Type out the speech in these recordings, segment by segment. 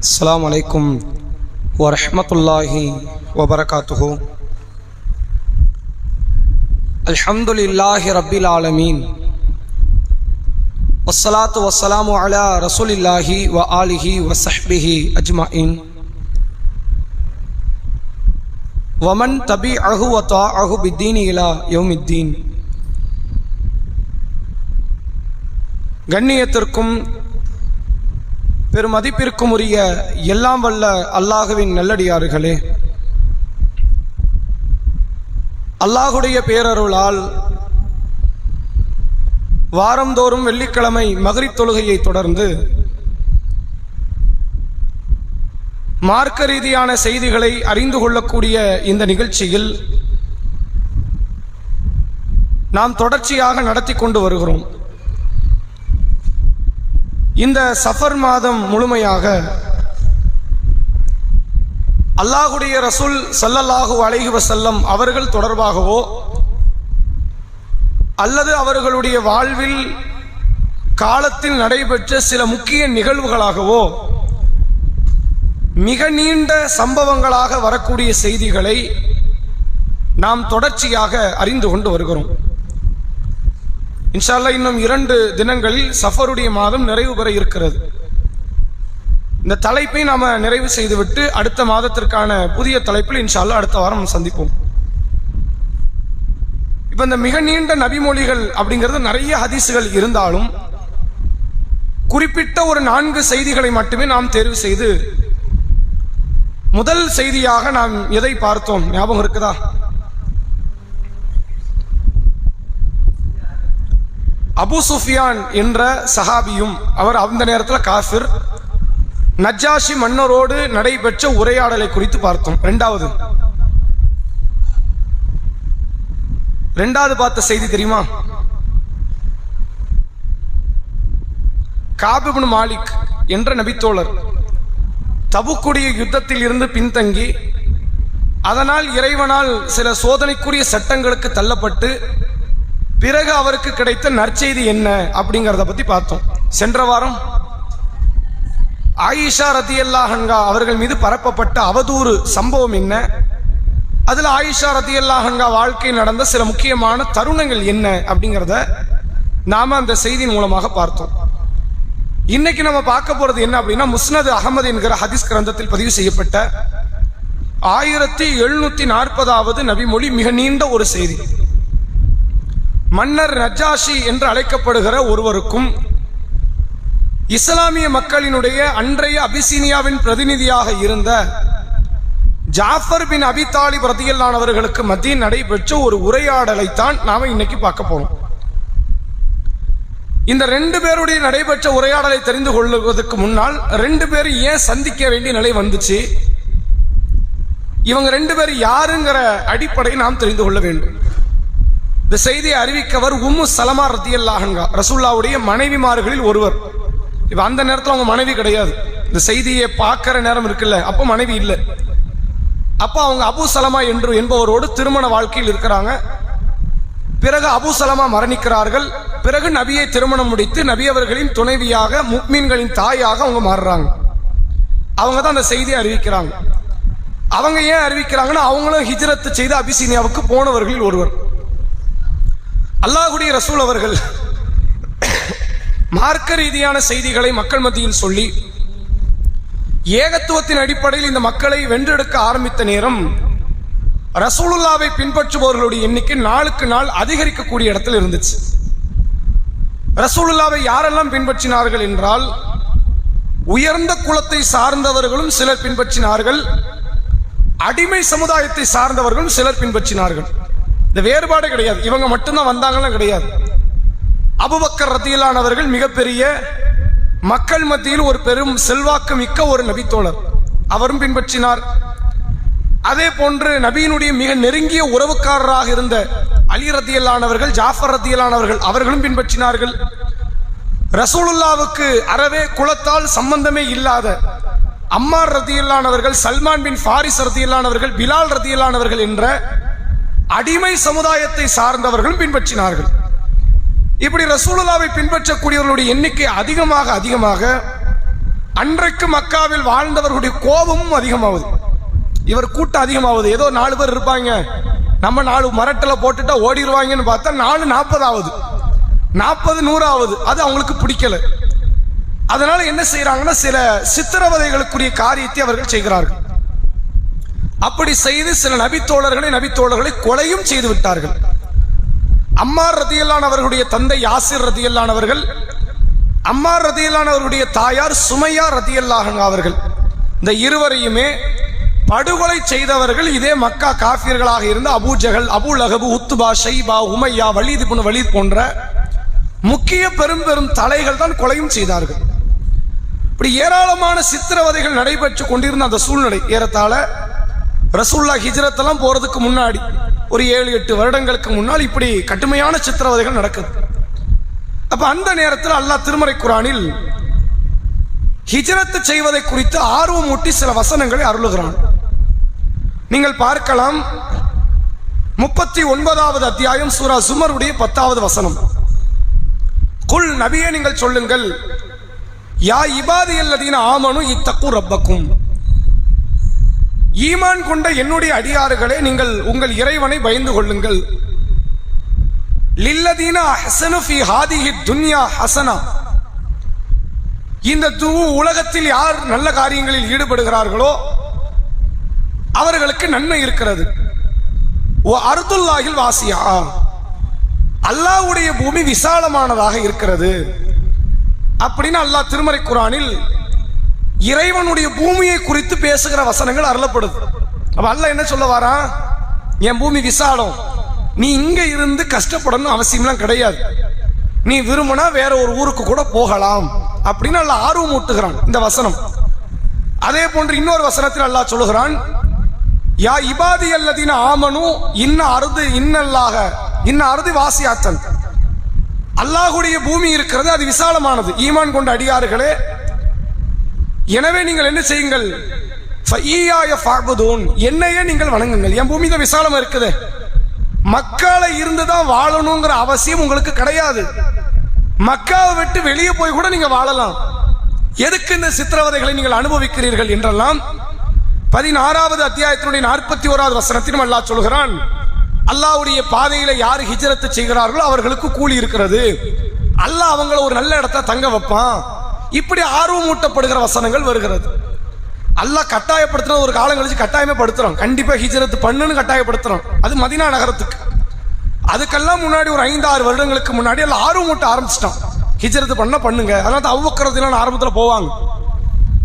அஸ்ஸலாமு அலைக்கும் வரஹ்மத்துல்லாஹி வபரகாத்துஹு. அல்ஹம்துலில்லாஹி ரப்பில் ஆலமீன். வஸ்ஸலாத்து வஸ்ஸலாமு அலா ரசூலில்லாஹி வ ஆலிஹி வ ஸஹ்பிஹி அஜ்மஈன். வமன் தபிஅஹு வ தாஅஹு பித்தீனி இலா யௌமித்தீன். கண்ணியத்திற்கும் பெருமதிப்பிற்கும் உரிய எல்லாம் வல்ல அல்லாஹுவின் நல்லடியார்களே, அல்லாஹுடைய பேரருளால் வாரந்தோறும் வெள்ளிக்கிழமை மக்ரிப் தொழுகையை தொடர்ந்து மார்க்க ரீதியான செய்திகளை அறிந்து கொள்ளக்கூடிய இந்த நிகழ்ச்சியில் நாம் தொடர்ச்சியாக நடத்தி கொண்டு வருகிறோம். இந்த சஃபர் மாதம் முழுமையாக அல்லாஹுடைய ரசூல் ஸல்லல்லாஹு அலைஹி வஸல்லம் அவர்கள் தொடர்பாகவோ அல்லது அவர்களுடைய வாழ்வில் காலத்தில் நடைபெற்ற சில முக்கிய நிகழ்வுகளாகவோ மிக நீண்ட சம்பவங்களாக வரக்கூடிய செய்திகளை நாம் தொடர்ச்சியாக அறிந்து கொண்டு வருகிறோம். இன்ஷா அல்லாஹ் இன்னும் 2 தினங்களில் சஃபருடைய மாதம் நிறைவு பெற இருக்கிறது. இந்த தலைப்பை நாம் நிறைவு செய்துவிட்டு அடுத்த மாதத்திற்கான புதிய தலைப்பில் இன்ஷா அல்லாஹ் அடுத்த வாரம் சந்திப்போம். இப்போ இந்த மிக நீண்ட நபிமொழிகள் அப்படிங்கிறது நிறைய ஹதீஸுகள் இருந்தாலும் குறிப்பிட்ட ஒரு 4 செய்திகளை மட்டுமே நாம் தேர்வு செய்து முதல் செய்தியாக நாம் எதை பார்த்தோம் ஞாபகம் இருக்குதா? அபு சுஃபியான் என்ற சஹாபியும், அவர் அந்த நேரத்தில் காஃபிர், நஜ்ஜாஷி மன்னரோடு நடைபெற்ற உரையாடலை குறித்து பார்த்தோம். ரெண்டாவது பார்த்த செய்தி தெரியுமா? காப் இப்னு மாலிக் என்ற நபித்தோழர் தபுக்குடைய யுத்தத்தில் இருந்து பின்தங்கி அதனால் இறைவனால் சில சோதனைக்குரிய சட்டங்களுக்கு தள்ளப்பட்டு பிறகு அவருக்கு கிடைத்த நற்செய்தி என்ன அப்படிங்கிறத பத்தி பார்த்தோம். சென்ற வாரம் ஆயிஷா ரதியல்லாஹு அன்ஹா அவர்கள் மீது பரப்பப்பட்ட அவதூறு சம்பவம் என்ன, அதுல ஆயிஷா ரதியல்லாஹு அன்ஹா வாழ்க்கையில் நடந்த சில முக்கியமான தருணங்கள் என்ன அப்படிங்கிறத நாம அந்த செய்தியின் மூலமாக பார்த்தோம். இன்னைக்கு நம்ம பார்க்க போறது என்ன அப்படின்னா, முஸ்னத் அஹமது என்கிற ஹதீஸ் கிரந்தத்தில் பதிவு செய்யப்பட்ட 1740வது நபிமொழி, மிக நீண்ட ஒரு செய்தி. மன்னர் நஜ்ஜாஷி என்று அழைக்கப்படுகிற ஒருவருக்கும் இஸ்லாமிய மக்களினுடைய அன்றைய அபிசீனியாவின் பிரதிநிதியாக இருந்த ஜாஃபர் பின் அபி தாலிப் ரதியல்லாஹு அவர்களுக்கு மத்தியில் நடைபெற்ற ஒரு உரையாடலைத்தான் நாம இன்னைக்கு பார்க்க போறோம். இந்த 2 பேருடைய நடைபெற்ற உரையாடலை தெரிந்து கொள்வதற்கு முன்னால் 2 பேரும் ஏன் சந்திக்க வேண்டிய நிலை வந்துச்சு, இவங்க 2 பேர் யாருங்கிற அடிப்படையை நாம் தெரிந்து கொள்ள வேண்டும். இந்த செய்தியை அறிவிக்கவர் உம்மு சலமா ரதியல்லாஹு அன்ஹா, ரசூலுல்லாஹ்வுடைய மனைவிமார்களில் ஒருவர். இப்ப அந்த நேரத்தில் அவங்க மனைவி கிடையாது. இந்த செய்தியை பார்க்கிற நேரம் இருக்குல்ல, அப்போ மனைவி இல்லை. அப்போ அவங்க அபு சலமா என்பவரோடு திருமண வாழ்க்கையில் இருக்கிறாங்க. பிறகு அபு சலமா மரணிக்கிறார்கள். பிறகு நபியை திருமணம் முடித்து நபி அவர்களின் துணைவியாக, முக்மீன்களின் தாயாக அவங்க மாறுறாங்க. அவங்க தான் அந்த செய்தியை அறிவிக்கிறாங்க. அவங்க ஏன் அறிவிக்கிறாங்கன்னா, அவங்களும் ஹிஜ்ரத் செய்து அபிசீனியாவுக்கு போனவர்களில் ஒருவர். அல்லாஹ்வுடைய ரசூல் அவர்கள் மார்க்க ரீதியான செய்திகளை மக்கள் மத்தியில் சொல்லி ஏகத்துவத்தின் அடிப்படையில் இந்த மக்களை வென்றெடுக்க ஆரம்பித்த நேரம் ரசூலுல்லாவை பின்பற்றுபவர்களுடைய எண்ணிக்கை நாளுக்கு நாள் அதிகரிக்கக்கூடிய இடத்தில் இருந்துச்சு. ரசூலுல்லாவை யாரெல்லாம் பின்பற்றினார்கள் என்றால், உயர்ந்த குலத்தை சார்ந்தவர்களும் சிலர் பின்பற்றினார்கள், அடிமை சமுதாயத்தை சார்ந்தவர்களும் சிலர் பின்பற்றினார்கள். இந்த வேறுபாடு கிடையாது, இவங்க மட்டும்தான் வந்தாங்கன்னு கிடையாது. அபூபக்கர் ரதியல்லாஹு அவர்கள் மிகப்பெரிய மக்கள் மத்தியில் ஒரு பெரும் செல்வாக்கு மிக்க ஒரு நபித்தோழர், அவரும் பின்பற்றினார். அதே போன்று நபியினுடைய மிக நெருங்கிய உறவுக்காரராக இருந்த அலி ரதியல்லாஹு அவர்கள், ஜாஃபர் ரதியல்லாஹு அவர்கள், அவர்களும் பின்பற்றினார்கள். ரசூலுல்லாவுக்கு அறவே குலத்தால் சம்பந்தமே இல்லாத அம்மார் ரதியல்லாஹு அவர்கள், சல்மான் பின் ஃபாரிஸ் ரதியல்லாஹு அவர்கள், பிலால் ரதியல்லாஹு அவர்கள் என்ற அடிமை சமுதாயத்தை சார்ந்தவர்களும் பின்பற்றினார்கள். இப்படி ரசூலுல்லாவை பின்பற்றக்கூடியவர்களுடைய எண்ணிக்கை அதிகமாக அன்றைக்கு மக்காவில் வாழ்ந்தவர்களுடைய கோபமும் அதிகமாகுது. இவர் கூட்டம் அதிகமாகுது. ஏதோ 4 பேர் இருப்பாங்க, நம்ம 4 மரட்டில போட்டுட்டா ஓடிடுவாங்கன்னு பார்த்தா 440 ஆகுது, 40 100 ஆகுது. அது அவங்களுக்கு பிடிக்கல. அதனால என்ன செய்யறாங்கன்னா சில சித்திரவதைகளுக்குரிய காரியத்தை அவர்கள் செய்கிறார்கள். அப்படி செய்து சில நபித்தோழர்களை கொலையும் செய்து விட்டார்கள். அம்மார் ரதியல்லான் அவர்களுடைய தந்தை யாசிர் ரதியல்லான் அவர்கள், அம்மார் ரதியல்லான் அவர்களுடைய தாயார் சுமையா ரதியல்லாஹ் அவர்கள், இந்த இருவரையுமே படுகொலை செய்தவர்கள் இதே மக்கா காஃபியர்களாக இருந்த Abu Jahl, Abu Lahab, Utba, Shaiba, Umayya, Walid ibn Walid போன்ற முக்கிய பெரும் பெரும் தலைகள் தான் கொலையும் செய்தார்கள். இப்படி ஏராளமான சித்திரவதைகள் நடைபெற்று கொண்டிருந்த அந்த சூழ்நிலை ஏறத்தாழ ரசூலுல்லாஹ் ஹிஜ்ரத் எல்லாம் போறதுக்கு முன்னாடி ஒரு 7-8 வருடங்களுக்கு முன்னால் இப்படி கடுமையான சித்திரவதைகள் நடக்குது. அப்ப அந்த நேரத்தில் அல்லாஹ் திருமறை குர்ஆனில் ஹிஜ்ரத் செய்வதை குறித்து ஆர்வமூட்டி சில வசனங்களை அருளுகிறான். நீங்கள் பார்க்கலாம். 39வது அத்தியாயம் சூரா சுமருடைய 10வது வசனம். குல் நபியே நீங்கள் சொல்லுங்கள், யா இபாதியல்லதீன ஆமனு இத்தகு ரப்பக்கும், ஈமான் கொண்ட என்னுடைய அடியார்களே நீங்கள் உங்கள் இறைவனை பயந்து கொள்ளுங்கள். லில்லதீன அஹ்ஸனு ஃபீ ஹாதிஹி துன்யா ஹஸனா, இந்த உலகத்தில் யார் நல்ல காரியங்களில் ஈடுபடுகிறார்களோ அவர்களுக்கு நன்மை இருக்கிறது. ஓ அர்துல்லாஹில் வாசியா, அல்லாஹ்வுடைய பூமி விசாலமானதாக இருக்கிறது அப்படின்னு அல்லாஹ் திருமறை குர்ஆனில் இறைவனுடைய பூமியை குறித்து பேசுகிற வசனங்கள் அருளப்படுது. அப்ப அல்லாஹ் என்ன சொல்ல வாரான், என் பூமி விசாலம், நீ இங்க இருந்து கஷ்டப்படணும் அவசியம்லாம் கிடையாது, நீ விரும்பினா வேற ஒரு ஊருக்கு கூட போகலாம் அப்படின்னு அல்லாஹ் ஆர்வம் ஊட்டுகிறான் இந்த வசனம். அதே போன்று இன்னொரு வசனத்தில் அல்லாஹ் சொல்லுகிறான், யா இபாதி அல்லதீன ஆமனு இன்ன அருது வாசியாத்தன், அல்லாஹ்வுடைய பூமி இருக்கிறது, அது விசாலமானது, ஈமான் கொண்ட அடியார்களே எனவே நீங்கள் என்ன செய்யுங்கள், என்னையே நீங்கள் வணங்குங்கள். என் பூமி தான் விசாலமா இருக்குது, மக்கால இருந்துதான் வாழணுங்கிற அவசியம் உங்களுக்கு கிடையாது, மக்காவை விட்டு வெளியே போய் கூட நீங்க வாழலாம், எதுக்கு இந்த சித்திரவதைகளை நீங்கள் அனுபவிக்கிறீர்கள் என்றெல்லாம் 16வது அத்தியாயத்தினுடைய 41வது வசனத்திலும் அல்லாஹ் சொல்கிறான், அல்லாஹ்வுடைய பாதையில யார் ஹிஜ்ரத் செய்கிறார்களோ அவர்களுக்கு கூலி இருக்கிறது, அல்லாஹ் அவங்கள ஒரு நல்ல இடத்த தங்க வைப்பான். இப்படி ஆர்வம் ஊட்டப்படுகிற வசனங்கள் வருகிறது. அல்லாஹ் கட்டாயப்படுத்துற ஒரு காலம் கழிச்சு கட்டாயமே படுத்துறோம், கண்டிப்பா ஹிஜ்ரத் பண்ணுன்னு கட்டாயப்படுத்துறோம். அது மதீனா நகரத்துக்கு. அதுக்கெல்லாம் முன்னாடி ஒரு 5-6 வருடங்களுக்கு முன்னாடி எல்லாம் ஆர்வம் ஊட்ட ஆரம்பிச்சிட்டான், ஹிஜ்ரத் பண்ணுங்க. அதனால அவ்வக்கிறதுலாம் ஆரம்பத்தில் போவாங்க,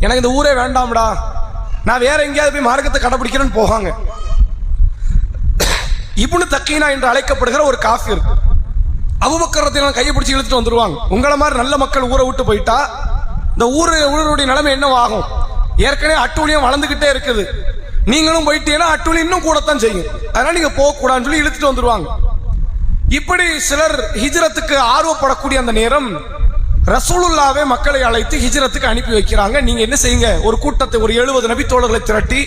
எனக்கு இந்த ஊரே வேண்டாம்டா, நான் வேற எங்கேயாவது போய் மார்க்கத்தை கடைபிடிக்கிறேன்னு போவாங்க. இப்னு தக்கீனா என்று அழைக்கப்படுகிற ஒரு காஃபிர் அபூபக்கர் கையை பிடிச்சி இழுத்துட்டு வந்துருவாங்க. உங்களை மாதிரி நல்ல மக்கள் ஊரை விட்டு போயிட்டா இந்த ஊருடைய நிலைமை என்னவாகும், ஏற்கனவே அட்டூழியம் வளர்ந்துகிட்டே இருக்குது, நீங்களும் போயிட்டீங்கன்னா அட்டூழியம் இன்னும் கூடத்தான் செய்யும், அதனால நீங்க போக கூடாதுன்னு சொல்லி இழுத்துட்டு வந்துருவாங்க. இப்படி சிலர் ஹிஜ்ரத்துக்கு ஆர்வப்படக்கூடிய அந்த நேரம் ரசூலுல்லாவே மக்களை அழைத்து ஹிஜ்ரத்துக்கு அனுப்பி வைக்கிறாங்க. நீங்க என்ன செய்யுங்க, ஒரு கூட்டத்தை ஒரு 70 நபித்தோழர்களை திரட்டி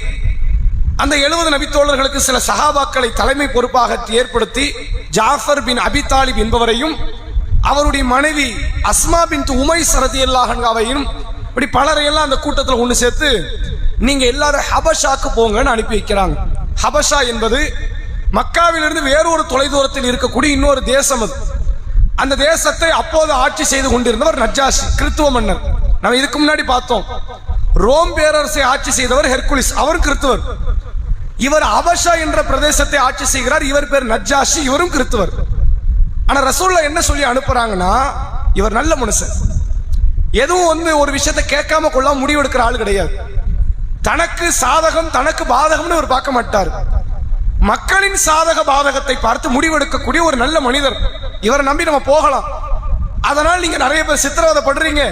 அந்த 70 நபித்தோழர்களுக்கு சில சஹாபாக்களை தலைமை பொறுப்பாக ஏற்படுத்தி ஜாஃபர் பின் அபி தாலிப் என்பவரையும் அவருடைய மனைவி அஸ்மா பின் உமைஸ் ரலியல்லாஹு அன்ஹாவையும் இப்படி பலரையெல்லாம் அந்த கூட்டத்தில் ஒன்று சேர்த்து நீங்க எல்லாரும் ஹபஷாக்கு போங்கன்னு அனுப்பி வைக்கிறாங்க. ஹபஷா என்பது மக்காவிலிருந்து வேறொரு தொலைதூரத்தில் இருக்கக்கூடிய இன்னொரு தேசம். அது அந்த தேசத்தை அப்போது ஆட்சி செய்து கொண்டிருந்தவர் நஜ்ஜாஷி, கிறித்துவ மன்னர். நம்ம இதுக்கு முன்னாடி பார்த்தோம், ரோம் பேரரசை ஆட்சி செய்தவர் ஹெர்குலிஸ், அவர் கிறித்துவர். இவர் ஹபஷா என்ற பிரதேசத்தை ஆட்சி செய்கிறார், இவர் பேர் நஜ்ஜாஷி, இவரும் கிறித்துவர். ஆனா ரசூலுல்லாஹ் என்ன சொல்லி அனுப்புறாங்கன்னா, இவர் நல்ல மனுஷன், எதுவும் ஒரு விஷயத்தை கேட்காம கொள்ளாம முடிவெடுக்கிற ஆள் கிடையாது, தனக்கு சாதகம் தனக்கு பாதகம்னு இவர் பார்க்க மாட்டார், மக்களின் சாதக பாதகத்தை பார்த்து முடிவெடுக்கக்கூடிய ஒரு நல்ல மனிதர், இவரை நம்பி நம்ம போகலாம். அதனால் நீங்க நிறைய பேர் சித்திரவதை பண்றீங்க,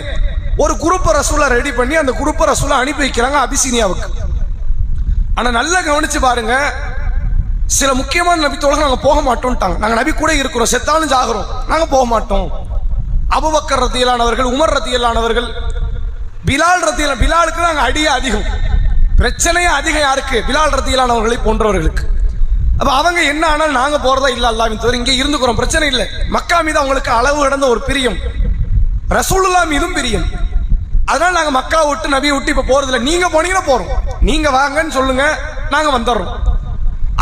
ஒரு குரூப்பை ரசூலுல்லாஹ் ரெடி பண்ணி அந்த குரூப்பை ரசூலுல்லாஹ் அனுப்பி வைக்கிறாங்க அபிசீனியாவுக்கு. ஆனா நல்லா கவனிச்சு பாருங்க, சில முக்கியமான நபித்தோழர்கள் நாங்க போக மாட்டோம்ட்டாங்க, நாங்க நபி கூட இருக்கிறோம், செத்தாலும் ஜாகிறோம், நாங்க போக மாட்டோம். அபூபக்கர் ரலியல்லாஹு, உமர் ரலியல்லாஹு, பிலால் ரலியல்லாஹு, பிலாலுக்கு நாங்க அடியே அதிகம், பிரச்சனையே அதிகம் யாருக்கு, பிலால் ரலியல்லாஹு போன்றவர்களுக்கு. அப்ப அவங்க என்ன ஆனாலும் நாங்க போறதா இல்ல, அல்லாஹ்வின் தூதர் இங்கே இருந்துக்கிறோம், பிரச்சனை இல்லை. மக்கா மீது அவங்களுக்கு அளவு கடந்த ஒரு பிரியம், ரசூலுல்லாஹ் மீதும் பிரியம். அதனால நாங்க மக்கா விட்டு நபியை விட்டு இப்ப போறதில்ல, நீங்க போனீங்கன்னா போறோம், நீங்க வாங்கன்னு சொல்லுங்க நாங்க வந்துடுறோம்.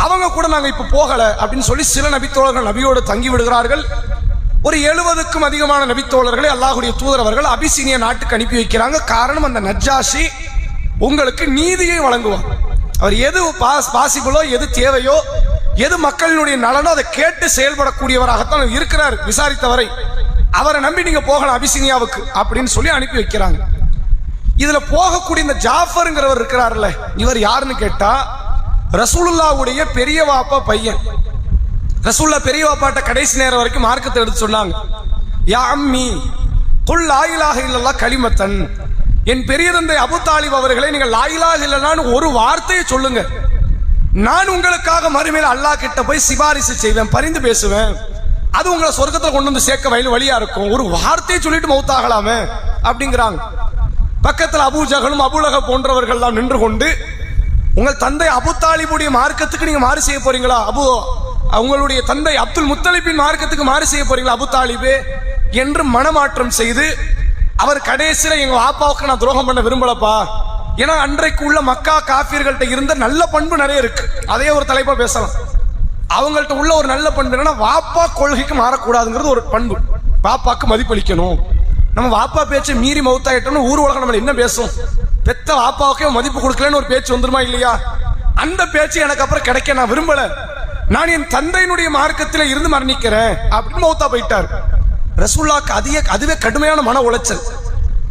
அவங்க கூட நாங்க இப்ப போகல அப்படின்னு சொல்லி சில நபித்தோழர்கள் நபியோடு தங்கி விடுகிறார்கள். ஒரு 70க்கும் அதிகமான நபித்தோழர்களை அல்லாஹ்வுடைய தூதர் அவர்கள் அபிசீனியா நாட்டுக்கு அனுப்பி வைக்கிறாங்க. காரணம், அந்த நஜ்ஜாஷி உங்களுக்கு நீதியை வழங்குவார். அவர் எது பாசிபிளோ, எது தேவையோ, எது மக்களினுடைய நலனோ அதை கேட்டு செயல்படக்கூடியவராகத்தான் இருக்கிறார் விசாரித்தவரை. அவரை நம்பி நீங்க போகலாம் அபிசீனியாவுக்கு அப்படின்னு சொல்லி அனுப்பி வைக்கிறாங்க. இதுல போகக்கூடிய இந்த ஜாஃபர்ங்கிறவர் இருக்கிறார்ல, இவர் யாருன்னு கேட்டா ரசூலுல்லாஹ்வுடைய பெரிய வாப்பா பையன். ரசூலுல்லாஹ் பெரிய வாப்பாட்ட கடைசி நேரம் வரைக்கும் மார்க்கத்தை எடுத்து சொன்னாங்க. யா அம்மி குல் லா இலாஹ இல்லல்லாஹ் கலிமத்தன், என் பெரிய தந்தை அபு தாலிப் அவர்களை நீங்கள் லா இலாஹ இல்லல்லாஹ்னு ஒரு வார்த்தையை சொல்லுங்க, நான் உங்களுக்காக மறுமையில் அல்லாஹ் கிட்ட போய் சிபாரிசு செய்வேன், பரிந்து பேசுவேன், அது உங்களை சொர்க்கத்தில் கொண்டு வந்து சேர்க்க வழியா இருக்கும், ஒரு வார்த்தையை சொல்லிட்டு மௌத்தாகலாமே அப்படிங்கிறாங்க. பக்கத்தில் அபூ ஜஹலும் அபூலஹப் போன்றவர்கள் எல்லாம் நின்று கொண்டு, உங்கள் தந்தை அபு தாலிபுடைய மார்க்கத்துக்கு நீங்க மாறு செய்ய போறீங்களா, உங்களுடைய தந்தை அப்துல் முத்தலிபின் மார்க்கத்துக்கு மாறு செய்ய போறீங்களா அபு தாலிபே என்று மனமாற்றம் செய்து, அவர் கடைசியில எங்க வாப்பாவுக்கு நான் துரோகம் பண்ண விரும்பலப்பா, ஏன்னா அன்றைக்கு உள்ள மக்கா காஃபியர்கள்ட்ட இருந்த நல்ல பண்பு நிறைய இருக்கு, அதே ஒரு தலைப்பா பேசலாம். அவங்கள்ட்ட உள்ள ஒரு நல்ல பண்பு என்னன்னா வாப்பா கொள்கைக்கு மாறக்கூடாதுங்கிறது ஒரு பண்பு. வாப்பாக்கு மதிப்பளிக்கணும். நம்ம வாப்பா பேச்சை மீறி மௌத்தாயிட்டோம்னு ஊர் உலகம் நம்ம என்ன பேசும், பெத்த வாப்பாவுக்கே மதிப்பு கொடுக்கலன்னு ஒரு பேச்சு வந்துருமா இல்லையா? அந்த பேச்சு எனக்கு அப்புறம் கிடைக்க நான் விரும்பல, நான் என் தந்தையினுடைய மார்க்கத்தில் இருந்து மரணிக்கிறேன் அப்படின்னு மௌத்தா போயிட்டார். ரசூலுல்லாஹ்க்கு அதுவே கடுமையான மன உளைச்சல்,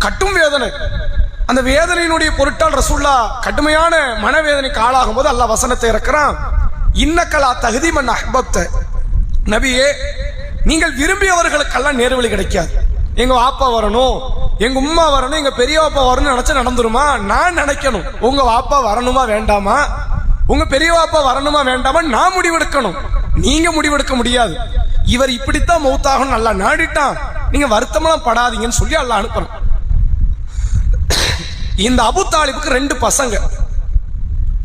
கட்டும் வேதனை. அந்த வேதனையினுடைய பொருட்டால் ரசூலுல்லாஹ் கடுமையான மனவேதனைக்கு ஆளாகும் போது அல்லாஹ் வசனத்தை இறக்குறான். இன்னக்கலா தகுதிமன் அஹ்பப்த, நபியே நீங்கள் விரும்பியவர்களுக்கெல்லாம் நேர்வழி கிடைக்காது. எங்க வாப்பா வரணும், எங்க உம்மா வரணும், எங்க பெரிய வாப்பா வரணும்னு நினைச்சா நடந்துருமா? நான் நினைக்கணும் உங்க வாப்பா வரணுமா வேண்டாமா, உங்க பெரிய வாப்பா வரணுமா வேண்டாமா நான் முடிவெடுக்கணும், நீங்க முடிவெடுக்க முடியாது. இவர் இப்படித்தான் மௌத்தாகணும் நல்லா நாடிட்டான், நீங்க வருத்தமெல்லாம் படாதீங்கன்னு சொல்லி அல்லாஹ் அனுப்புறான். இந்த அபு தாலிபுக்கு 2 பசங்க.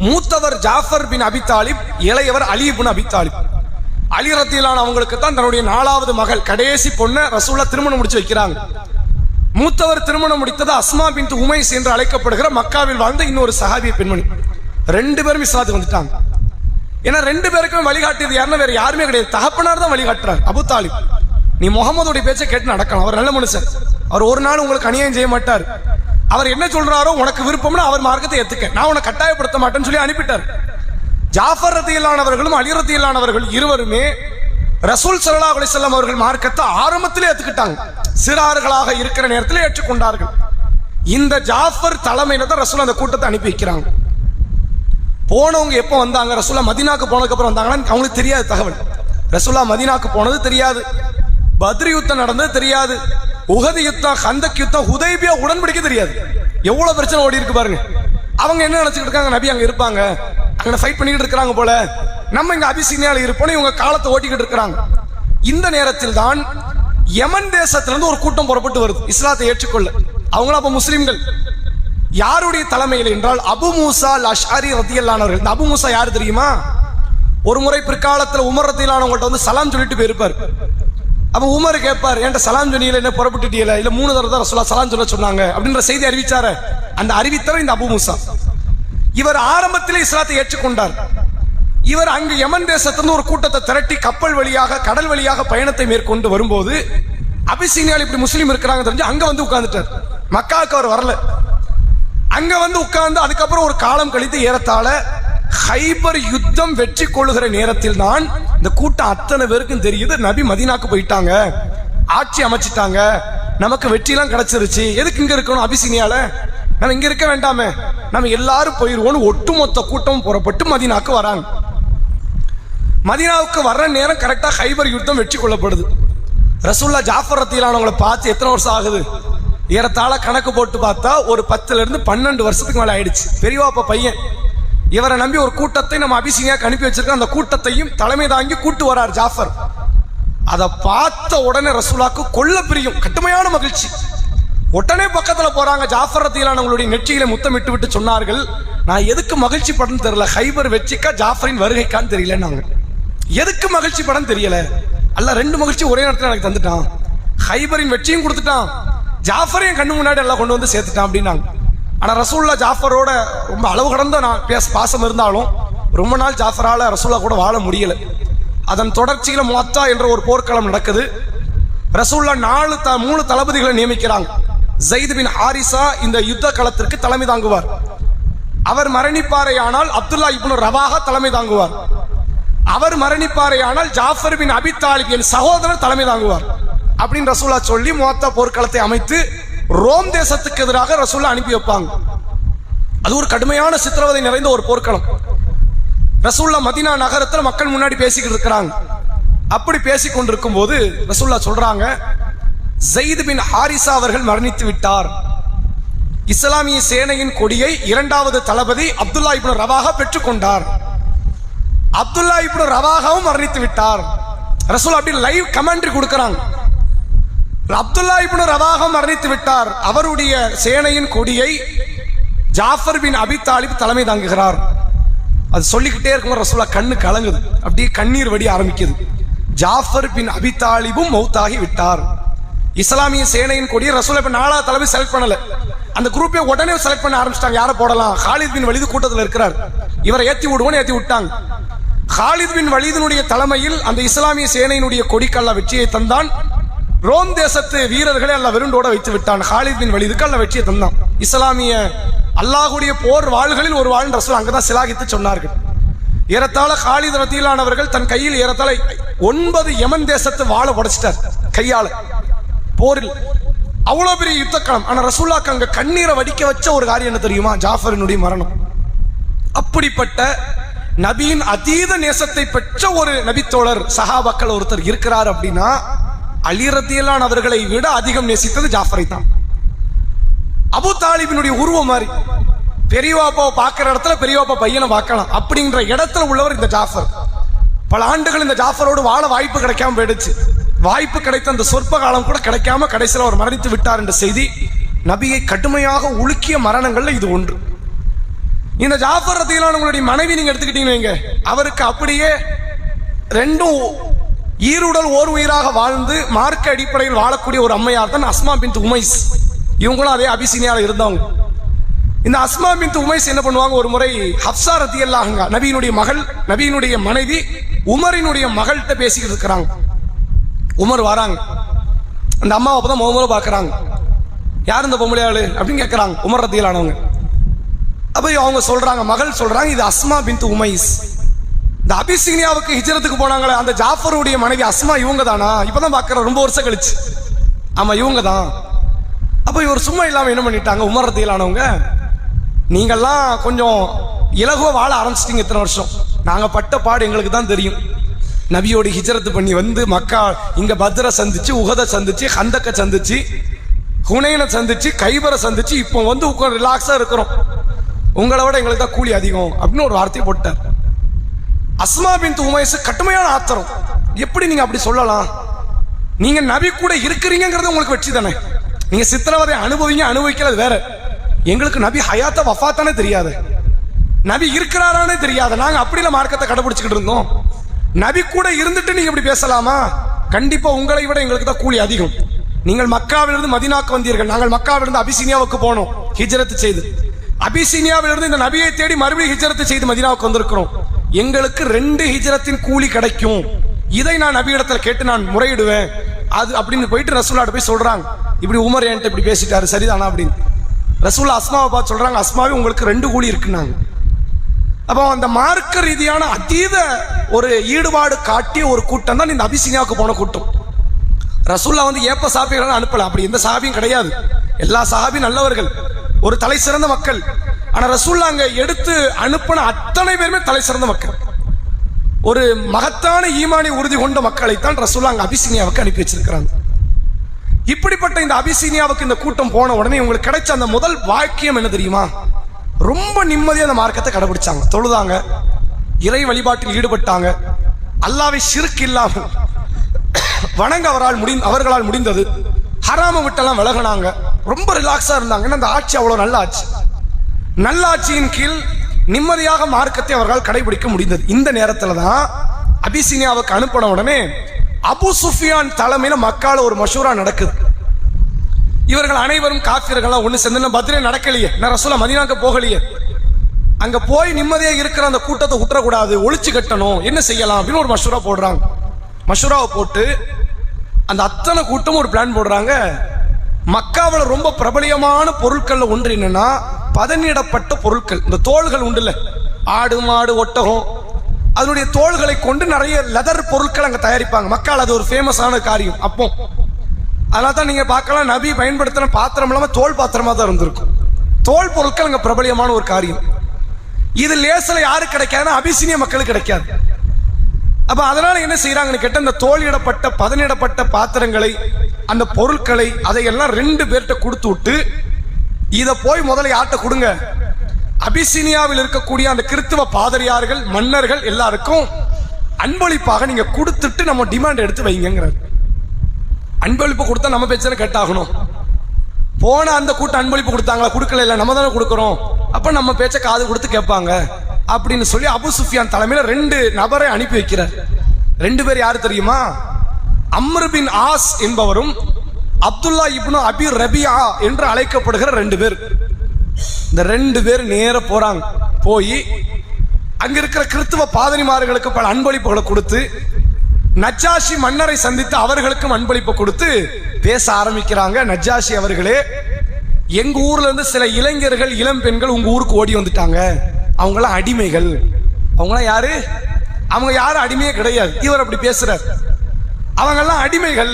மூத்தவர் ஜாஃபர் பின் அபி தாலிப், இளையவர் அலி பின் அபி தாலிப். அலி ரத்தியல்லாஹு அவங்களுக்கு தான் தன்னுடைய 4வது மகள் கடைசி பொண்ணை ரசூலுல்லாஹ் திருமணம் முடிச்சு வைக்கிறாங்க. மூத்தவர் திருமணம் முடித்தது அஸ்மா பின்த் உமைஸ் என்று அழைக்கப்படுகிற மக்காவில் வாழ்ந்த இன்னொரு சஹாபிய பெண்மணி. 2 பேரும் இஸ்லாத்துக்கு வந்துட்டாங்க. ஏன்னா 2 பேருக்கும் வழிகாட்டியது யாருன்னா வேற யாருமே கிடையாது, தகப்பனார் தான் வழிகாட்டுறார். அபு தாலிப், நீ முகமதுடைய பேச்சை கேட்டு நடக்கணும், அவர் நல்ல மனுஷன், அவர் ஒரு நாள் உங்களுக்கு அநியாயம் செய்ய மாட்டார், அவர் என்ன சொல்றாரோ உனக்கு விருப்பம்னு அவர் மார்க்கத்தை ஏத்துக்க, நான் உன்னை கட்டாயப்படுத்த மாட்டேன்னு சொல்லி அனுப்பிட்டார். ஜாஃபர் ரதியல்லாஹு அவர்களும் அலி ரதியல்லாஹு அவர்கள் இருவருமே ரசூல் ஸல்லல்லாஹு அலைஹி வஸல்லம் அவர்கள் மார்க்கத்தை ஆரம்பத்திலே ஏத்துக்கிட்டாங்க, சிறார்களாக இருக்கிற நேரத்தில் ஏற்றுக்கொண்டார்கள். இந்த ஜாஃபர் தலைமையில தான் ரசூல் அந்த கூட்டத்தை அனுப்பி வைக்கிறாங்க. போனவங்க எப்போ வந்தாங்க, ரசூலா மதீனாக்கு போனதுக்கு அப்புறம் வந்தாங்கன்னு அவங்களுக்கு தெரியாது தகவல். ரசூலா மதீனாக்கு போனது தெரியாது, பத்ர் யுத்தம் நடந்தது தெரியாது, உஹது யுத்தம், கந்தக் யுத்தம், ஹுதைபியா உடன்படிக்கை தெரியாது. எவ்வளவு பிரச்சனை ஓடி இருக்கு பாருங்க. அவங்க என்ன நினைச்சுட்டு இருக்காங்க, நபி அங்க இருப்பாங்க, அங்க ஃபைட் பண்ணிக்கிட்டு இருக்காங்க போல, நம்ம இங்க அபிசீனியால இருப்போம், இவங்க காலத்தை ஓட்டிக்கிட்டு இருக்காங்க. இந்த நேரத்தில் தான் யமன் தேசத்திலிருந்து ஒரு கூட்டம் புறப்பட்டு வருது இஸ்லாத்தை ஏற்றுக்கொள்ள. அவங்களும் அப்ப முஸ்லிம்கள். யாருடைய தலைமையில் என்றால் அபு மூசா அல் அஷ்அரி ரதியல்லாஹு அவர்கள். இந்த அபு மூசா யாரு தெரியுமா? ஒரு முறை பிற்காலத்தில் உமர் ரதியல்லாஹு அவங்கள்ட்ட வந்து சலாம் சொல்லிட்டு போயிருப்பார். அப்ப உமர் கேட்பார், என்கிட்ட சலாம் சொன்னீங்களா, என்ன புறப்பட்டுட்டீங்களா, இல்ல 3 தடவை தான் ரசூலுல்லாஹ் சலாம் சொல்ல சொன்னாங்க அப்படின்ற செய்தி அறிவிச்சாரு. அந்த அறிவித்தவர் இந்த அபு மூசா. இவர் ஆரம்பத்திலே இஸ்லாத்தை ஏற்றுக்கொண்டார். இவர் அங்கு யமன் தேசத்திலிருந்து ஒரு கூட்டத்தை திரட்டி கப்பல் வழியாக கடல் வழியாக பயணத்தை மேற்கொண்டு வரும்போது அபிசீனியாவில் இப்படி முஸ்லீம் இருக்கிறாங்க தெரிஞ்சு அங்க வந்து உட்கார்ந்துட்டார். மக்காவுக்கு அவர் வரல, அங்க வந்து உட்கார்ந்து அதுக்கப்புறம் ஒரு காலம் கழித்து ஏறத்தாழ ஹைபர் யுத்தம் வெற்றி கொள்ளுகிற நேரத்தில் தான் இந்த கூட்டம் அத்தனை பேருக்கும் தெரியுது, நபி மதீனாக்கு போயிட்டாங்க, ஆட்சி அமைச்சிட்டாங்க, நமக்கு வெற்றிலாம் கிடைச்சிருச்சு, எதுக்கு இங்க இருக்கணும் அபிசீனியால, நம்ம இங்க இருக்க வேண்டாமே, நம்ம எல்லாரும் போயிருவோம். ஒட்டுமொத்த கூட்டம் புறப்பட்டு மதீனாக்கு வராங்க. மதீனாவுக்கு வர்ற நேரம் கரெக்டா ஹைபர் யுத்தம் வெற்றி கொள்ளப்படுது. ரசூலுல்லாஹ் ஜாஃபர் ரதியல்லாஹு அவங்களை பார்த்து எத்தனை வருஷம் ஆகுது, ஏறத்தாழ கணக்கு போட்டு பார்த்தா ஒரு 10 இருந்து 12 வருஷத்துக்கு மேல ஆயிடுச்சு. பெரியவாப்பா பையன். இவரை நம்பி ஒரு கூட்டத்தை நம்ம அபிசீனியாக்கு அனுப்பி வச்சிருக்கோம். அந்த கூட்டத்தையும் தலைமை தாங்கி கூட்டு வரார் ஜாஃபர். அதை பார்த்த உடனே ரசூலுல்லாஹ்க்கு கொல்ல பிரியும், கடுமையான மகிழ்ச்சி. உடனே பக்கத்துல போறாங்க. ஜாஃபர் ரதியல்லாஹு அவங்களுடைய நெற்றியில முத்தமிட்டு விட்டு சொன்னார்கள், நான் எதுக்கு மகிழ்ச்சி படன்னு தெரியல, ஹைபர் வெற்றிக்கா ஜாஃபரின் வருகைக்கான்னு தெரியல, நாங்க எதுக்கு மகிழ்ச்சி படம் தெரியல. அல்ல 2 மகிழ்ச்சி ஒரே நேரத்தில் எனக்கு தந்துட்டான். ஹைபரின் வெற்றியும் கொடுத்துட்டான், ஜாஃபரையும் கண்ணு முன்னாடி எல்லாம் கொண்டு வந்து சேர்த்துட்டான் அப்படின்னாங்க. ஆனா ரசூல்லா ஜாஃபரோட ரொம்ப அளவு கடந்த பாசம் இருந்தாலும் ரொம்ப நாள் ஜாஃபரால ரசூல்லா கூட வாழ முடியல. அதன் தொடர்ச்சியில முஅத்தா என்ற ஒரு போர்க்களம் நடக்குது. ரசூல்லா 3 தளபதிகளை நியமிக்கிறாங்க. ஸைத் பின் ஹாரிஸா இந்த யுத்த களத்திற்கு தலைமை தாங்குவார். அவர் மரணிப்பாரையானால் அப்துல்லா இப்னு ரவாஹா தலைமை தாங்குவார். அவர் மரணிப்பாரையானால் ஜாஃபர் பின் அபி தாலிப் என் சகோதரர் தலைமை தாங்குவார் அப்படின்னு ரசூல்லா சொல்லி முஅத்தா போர்க்களத்தை அமைத்து ரோம் தேசத்துக்கு எதிராக ரசூல்லா அனுப்பி வைப்பாங்க. அது ஒரு கடுமையான சித்திரவதை நிறைந்த ஒரு போர்க்களம். ரசூல்லா மதீனா நகரத்தில் மக்கள் முன்னாடி பேசிக்கிட்டு இருக்கிறாங்க. அப்படி பேசிக் கொண்டிருக்கும் போது ரசூல்லா சொல்றாங்க, ஸைத் பின் ஹாரிஸா அவர்கள் மரணித்து விட்டார். இஸ்லாமிய சேனையின் கொடியை 2வது தளபதி அப்துல்லா இப்னு ரவாஹா பெற்றுக்கொண்டார். அப்துல்லா இப்னு ரவாஹாவும் மரணித்து விட்டார். ரசூல் அப்படி லைவ் கமெண்ட்ரி கொடுக்கறாங்க. அப்துல்லா இப்னு ரவாஹா மரணித்து விட்டார். அவருடைய சேனையின் கொடியை ஜாஃபர் பின் அபி தாலிப் தலைமை தாங்குகிறார். அது சொல்லிக்கிட்டே இருக்கும். ரசூலா கண்ணு கலங்குது, அப்படியே கண்ணீர் வடி ஆரம்பிக்குது. ஜாஃபர் பின் அபி தாலிபும் மௌத்தாகி விட்டார். இஸ்லாமிய சேனையின் கொடியை ரசூலா இப்ப 4வது தளபதி செலக்ட் பண்ணல. அந்த குரூப்பை உடனே செலக்ட் பண்ண ஆரம்பிச்சிட்டாங்க. யாரை போடலாம்? ஹாலித் பின் வலீது கூட்டத்தில் இருக்கிறார். இவரை ஏத்தி விட்டாங்க. ஹாலித் பின் வலீதினுடைய தலைமையில் அந்த இஸ்லாமிய சேனையினுடைய கொடிக்கல்ல வெற்றியை தந்தான். ரோம் தேசத்து வீரர்களை அல்ல விருண்டோட வைத்து விட்டான். ஹாலித் பின் வலீதுக்கு அல்ல வெற்றியை தந்தான். இஸ்லாமிய அல்லாஹ்வுடைய போர் வாள்களில் ஒரு வாள் ரசூல் அங்கதான் சிலாகித்து சொன்னார்கள். ஏறத்தாழ ஹாலித் ரதியல்லானவர்கள் தன் கையில் ஏறத்தாழ 9 யமன் தேசத்து வாளை உடைச்சிட்டார் கையால போரில். அவ்வளவு பெரிய யுத்தக்களம். ஆனா ரசூலுல்லாஹ் அங்க கண்ணீரை வடிக்க வச்ச ஒரு காரியம் என்ன தெரியுமா? ஜாஃபரினுடைய மரணம். அப்படிப்பட்ட நபியின் அதீத நேசத்தை பெற்ற ஒரு நபித்தோழர் சஹாபாக்கள் ஒருத்தர் இருக்கிறார் அப்படின்னா அலி ரதியல்லாஹு அவர்களை விட அதிகம் நேசித்தது ஜாஃபரை தான். அபு தாலிபினுடைய உருவம் மாதிரி பெரியவாப்பாவை பார்க்கிற இடத்துல பெரியவாப்பா பையனை பார்க்கலாம் அப்படிங்கிற இடத்துல உள்ளவர் இந்த ஜாஃபர். பல ஆண்டுகள் இந்த ஜாஃபரோடு வாழ வாய்ப்பு கிடைக்காம போயிடுச்சு. வாய்ப்பு கிடைத்த அந்த சொற்ப காலம் கூட கிடைக்காம கடைசியில் அவர் மரணித்து விட்டார் என்ற செய்தி நபியை கடுமையாக உலுக்கிய மரணங்கள்ல இது ஒன்று. இந்த ஜாஃபர் ரதியல்லாஹு மனைவி நீங்க எடுத்துக்கிட்டீங்கன்னு வைங்க, அவருக்கு அப்படியே 2 ஈருடல் ஓர் உயிராக வாழ்ந்து மார்க்க அடிப்படையில் வாழக்கூடிய ஒரு அம்மையார் தான் அஸ்மா பின்த் உமைஸ். இவங்களும் அதே அபிசீனியால இருந்தவங்க. இந்த அஸ்மா பின்த் உமைஸ் என்ன பண்ணுவாங்க, ஒரு முறை ஹப்ஸா ரதியல்லாஹு நபியினுடைய மகள், நபியினுடைய மனைவி உமரினுடைய மகள்கிட்ட பேசிக்கிட்டு இருக்கிறாங்க. உமர் வராங்க. அந்த அம்மாவை அப்பதான் முகமுறை பார்க்கறாங்க. யார் இந்த பொம்பளையாளு அப்படின்னு கேட்கறாங்க உமர் ரதியல்லாஹு. அப்ப அவங்க சொல்றாங்க, மகள் சொல்றாங்க, இது அஸ்மா பின்த் உமைஸ். இந்த அபிசீனியாவுக்கு ஹிஜ்ரத்துக்கு போனாங்களே அந்த ஜாஃபருடைய மனைவி அஸ்மா இவங்க தானா? இப்பதான் பார்க்கற, ரொம்ப வருஷம் கழிச்சு. ஆமா இவங்க தான். அப்ப இவர் சும்மா இல்லாம என்ன பண்ணிட்டாங்க, உமர் ரதியல்லாஹு, நீங்கெல்லாம் கொஞ்சம் இலகுவா வாழ ஆரம்பிச்சிட்டீங்க இத்தனை வருஷம். நாங்க பட்ட பாடு எங்களுக்கு தான் தெரியும். நபியோட ஹிஜ்ரத் பண்ணி வந்து மக்கா இங்க பத்ர சந்திச்சு, உஹத சந்திச்சு, ஹந்தக்க சந்திச்சு, ஹுனைன சந்திச்சு, கைபரை சந்திச்சு, இப்போ வந்து உட்கார்ந்து ரிலாக்ஸா இருக்கிறோம். உங்களை விட எங்களுக்கு தான் கூலி அதிகம் அப்படின்னு ஒரு வார்த்தை போட்டார். அஸ்மா பின்த் உமைஸ் கடுமையான ஆத்திரம். எப்படி நீங்க அப்படி சொல்லலாம்? நீங்க நபி கூட இருக்கிறீங்கிறது உங்களுக்கு வெற்றி தானே. நீங்க சித்திரவதை அனுபவிக்கிறது வேற. எங்களுக்கு நபி ஹயாத்த வஃபாத்தானே தெரியாது, நபி இருக்கிறாரானே தெரியாது. நாங்க அப்படில மார்க்கத்தை கடைபிடிச்சுக்கிட்டு இருந்தோம். நபி கூட இருந்துட்டு நீங்க இப்படி பேசலாமா? கண்டிப்பா உங்களை விட எங்களுக்கு தான் கூலி அதிகம். நீங்கள் மக்காவிலிருந்து மதீனாவுக்கு வந்தீர்கள், நாங்கள் மக்காவிலிருந்து அபிசீனியாவுக்கு போனோம் ஹிஜ்ரத் செய்து. அபிசீனியாவிலிருந்து இந்த நபியை தேடி மறுபடியும் ஹிஜ்ரத் செய்து மதீனாவுக்கு வந்திருக்கிறோம். எங்களுக்கு 2 ஹிஜ்ரத்தின் கூலி கிடைக்கும். இதை நான் நபியிடத்துல கேட்டு நான் முறையிடுவேன் அது அப்படின்னு போயிட்டு ரசூலுல்லாஹ் போய் சொல்றாங்க, இப்படி உமர் என்கிட்ட இப்படி பேசிட்டாரு சரிதானா அப்படின்னு. ரசூலுல்லாஹ் அஸ்மாவை பார்த்து சொல்றாங்க, அஸ்மாவே உங்களுக்கு 2 கூலி இருக்குன்னாங்க. அப்போ அந்த மார்க்க ரீதியான அதீத ஒரு ஈடுபாடு காட்டிய ஒரு கூட்டம் தான் இந்த அபிசீனியாவுக்கு போன கூட்டம். ரசூலுல்லாஹ் வந்து ஏப்ப சாபிகளை அனுப்பல, அப்படி எந்த சாபியும் கிடையாது. எல்லா சஹாபி நல்லவர்கள், ஒரு தலை சிறந்த மக்கள். ஆனா ரசூலுல்லாஹ் அங்க எடுத்து அனுப்பின அத்தனை பேருமே தலை சிறந்த மக்கள். ஒரு மகத்தான ஈமானி உறுதி கொண்ட மக்களைத்தான் ரசூலுல்லாஹ் அங்க அபிசீனியாவுக்கு அனுப்பி வச்சிருக்கிறாங்க. இப்படிப்பட்ட இந்த அபிசீனியாவுக்கு இந்த கூட்டம் போன உடனே உங்களுக்கு கிடைச்ச அந்த முதல் வாக்கியம் என்ன தெரியுமா? ரொம்ப நிம்மதியா அந்த மார்க்கத்தை கடைபிடிச்சாங்க, தொழுதாங்க, இறை வழிபாட்டில் ஈடுபட்டாங்க, அல்லாஹ்வை ஷிர்க் இல்லாமல் வணங்க அவர்களால் முடிந்தது, ஹராம விட்டெல்லாம் விலகினாங்க, ரொம்ப ரிலாக்ஸா இருந்தாங்க. அந்த ஆட்சி அவ்வளவு நல்ல ஆட்சி. நல்ல ஆட்சியின் கீழ் நிம்மதியாக மார்க்கத்தை அவர்களால் கடைபிடிக்க முடிந்தது. இந்த நேரத்துல தான் அபிசீனியாவுக்கு அனுப்பின உடனே அபு சுஃபியான் தலைமையில மக்கால ஒரு மஷூரா நடக்குது. இவர்கள் அனைவரும் காஃபிர்களா ஒண்ணு சேர்ந்து பத்ரே நடக்கலையே, நான் ரசூலா மதீனாக்கு போகலையே, அங்க போய் நிம்மதியா இருக்கிற அந்த கூட்டத்தை விட்டுறக்கூடாது, ஒழிச்சு கட்டணும், என்ன செய்யலாம் அப்படின்னு ஒரு மஷூரா போடுறாங்க. மஷூராவை போட்டு அந்த அத்தனை கூட்டம் ஒரு பிளான் போடுறாங்க. மக்காவில் ரொம்ப பிரபலியமான பொருட்கள்ல ஒன்று என்னன்னா பதனிடப்பட்ட பொருட்கள். இந்த தோள்கள் உண்டுல்ல, ஆடு மாடு ஒட்டகம், அதனுடைய தோள்களை கொண்டு நிறைய லெதர் பொருட்கள் அங்க தயாரிப்பாங்க. மக்கால் அது ஒரு ஃபேமஸான காரியம் அப்போ. அதனால தான் நீங்க பார்க்கலாம், நபி பயன்படுத்தின பாத்திரம் இல்லாம தோல் பாத்திரமா தான் இருந்திருக்கும். தோல் பொருட்கள் அங்க பிரபலியமான ஒரு காரியம். இது லேசில யாரு கிடைக்காதுன்னா அபிசீனிய மக்களுக்கு கிடைக்காது. அப்ப அதனால என்ன செய்யறாங்கன்னு கேட்ட, இந்த தோலிடப்பட்ட பதனிடப்பட்ட பாத்திரங்களை, அந்த பொருட்களை, அதையெல்லாம் 2 பேர்கிட்ட கொடுத்து விட்டு, இதை போய் முதல்ல யார்கிட்ட கொடுங்க, அபிசீனியாவில் இருக்கக்கூடிய அந்த கிறிஸ்தவ பாதிரியார்கள், மன்னர்கள் எல்லாருக்கும் அன்பளிப்பாக நீங்க கொடுத்துட்டு நம்ம டிமாண்ட் எடுத்து வைங்கிறார். அன்பளிப்பு கொடுத்தா நம்ம பேச்சனை கேட்டாகணும். போன அந்த கூட்டம் அன்பளிப்பு கொடுத்தாங்களா? கொடுக்கல, இல்ல நம்ம தானே கொடுக்கறோம், அப்ப நம்ம பேச்ச காது கொடுத்து கேட்பாங்க அப்படின்னு சொல்லி அபு சுஃபியான் தலைமையில 2 நபரை அனுப்பி வைக்கிறார். 2 பேர் யாரு தெரியுமா? அம்ர் பின் ஆஸ் என்பவரும் அப்துல்லா இப்னு அபி ரபியா என்று அழைக்கப்படுகிற 2 பேர். இந்த 2 பேர் நேர போறாங்க. போய் அங்க இருக்கிற கிறிஸ்தவ பாதிரிமார்களுக்கு பல அன்பளிப்புகளை கொடுத்து, நஜ்ஜாஷி மன்னரை சந்தித்து அவர்களுக்கும் அன்பளிப்பு கொடுத்து பேச ஆரம்பிக்கிறாங்க. நஜ்ஜாஷி அவர்களே, எங்க ஊர்ல இருந்து சில இளைஞர்கள், இளம் பெண்கள் உங்க ஊருக்கு ஓடி வந்துட்டாங்க. அவங்களாம் அடிமைகள். அவங்களாம் யாரு? அவங்க யாரும் அடிமையே கிடையாது. இவர் அப்படி பேசுறார். அவங்க எல்லாம் அடிமைகள்.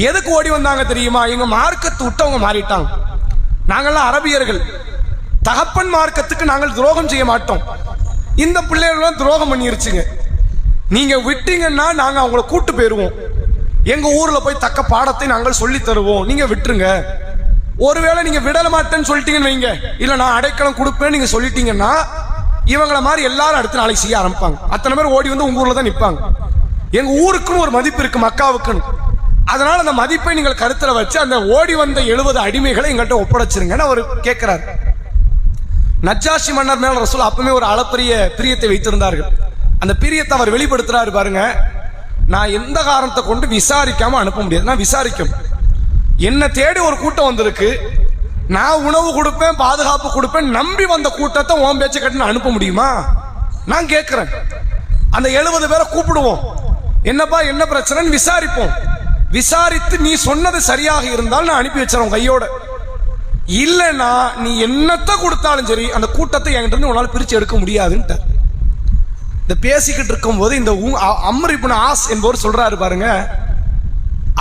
எதுக்கு ஓடி வந்தாங்க தெரியுமா? எங்க மார்க்கத்தை விட்டு அவங்க மாறிட்டாங்க. நாங்கெல்லாம் அரபியர்கள், தகப்பன் மார்க்கத்துக்கு நாங்கள் துரோகம் செய்ய மாட்டோம். இந்த பிள்ளைகள் துரோகம் பண்ணிருச்சுங்க. நீங்க விட்டீங்கன்னா நாங்க அவங்களை கூட்டு போயிருவோம். எங்க ஊர்ல போய் தக்க பாடத்தை நாங்கள் சொல்லி தருவோம், நீங்க விட்டுருங்க. ஒருவேளை நீங்க விடல மாட்டேன்னு சொல்லிட்டீங்கன்னு வைங்க, இல்ல நான் அடைக்கலம் கொடுப்பேன்னு நீங்க சொல்லிட்டீங்கன்னா இவங்கள மாதிரி எல்லாரும் அடுத்த நாளைக்கு செய்ய ஆரம்பிப்பாங்க. அத்தனை பேர் ஓடி வந்து உங்க ஊர்ல தான் நிற்பாங்க. எங்க ஊருக்குன்னு ஒரு மதிப்பு இருக்கு, மக்காவுக்குன்னு. அதனால அந்த மதிப்பை நீங்கள் கருத்துல வச்சு அந்த ஓடி வந்த 70 அடிமைகளை எங்கள்கிட்ட ஒப்படைச்சிருங்கன்னு அவர் கேட்கிறார். நஜ்ஜாஷி மன்னர் மேல ரசூல் அப்பவே ஒரு அளப்பரிய பிரியத்தை வைத்திருந்தார்கள். அந்த பிரியத்தை அவர் வெளிப்படுத்துறாரு பாருங்க. நான் எந்த காரணத்தை கொண்டு விசாரிக்காம அனுப்ப முடியாது, நான் விசாரிக்கணும். என்ன தேடி ஒரு கூட்டம் வந்திருக்கு, நான் உணவு கொடுப்பேன், பாதுகாப்பு கொடுப்பேன், நம்பி வந்த கூட்டத்தை உன் பேச்ச கட்டு அனுப்ப முடியுமா? நான் கேட்கிறேன். அந்த 70 பேரை கூப்பிடுவோம், என்னப்பா என்ன பிரச்சனைன்னு விசாரிப்போம். விசாரித்து நீ சொன்னது சரியாக இருந்தால் நான் அனுப்பி வச்சிருவோம் கையோட. இல்லைன்னா நீ என்னத்தை கொடுத்தாலும் சரி அந்த கூட்டத்தை என்கிட்ட இருந்து உன்னால பிரிச்சு எடுக்க முடியாதுன்ட்டு இந்த பேசிக்கிட்டு இருக்கும் போது இந்த அம்ர் இப்னு ஆஸ் என்பவர் சொல்றாரு பாருங்க,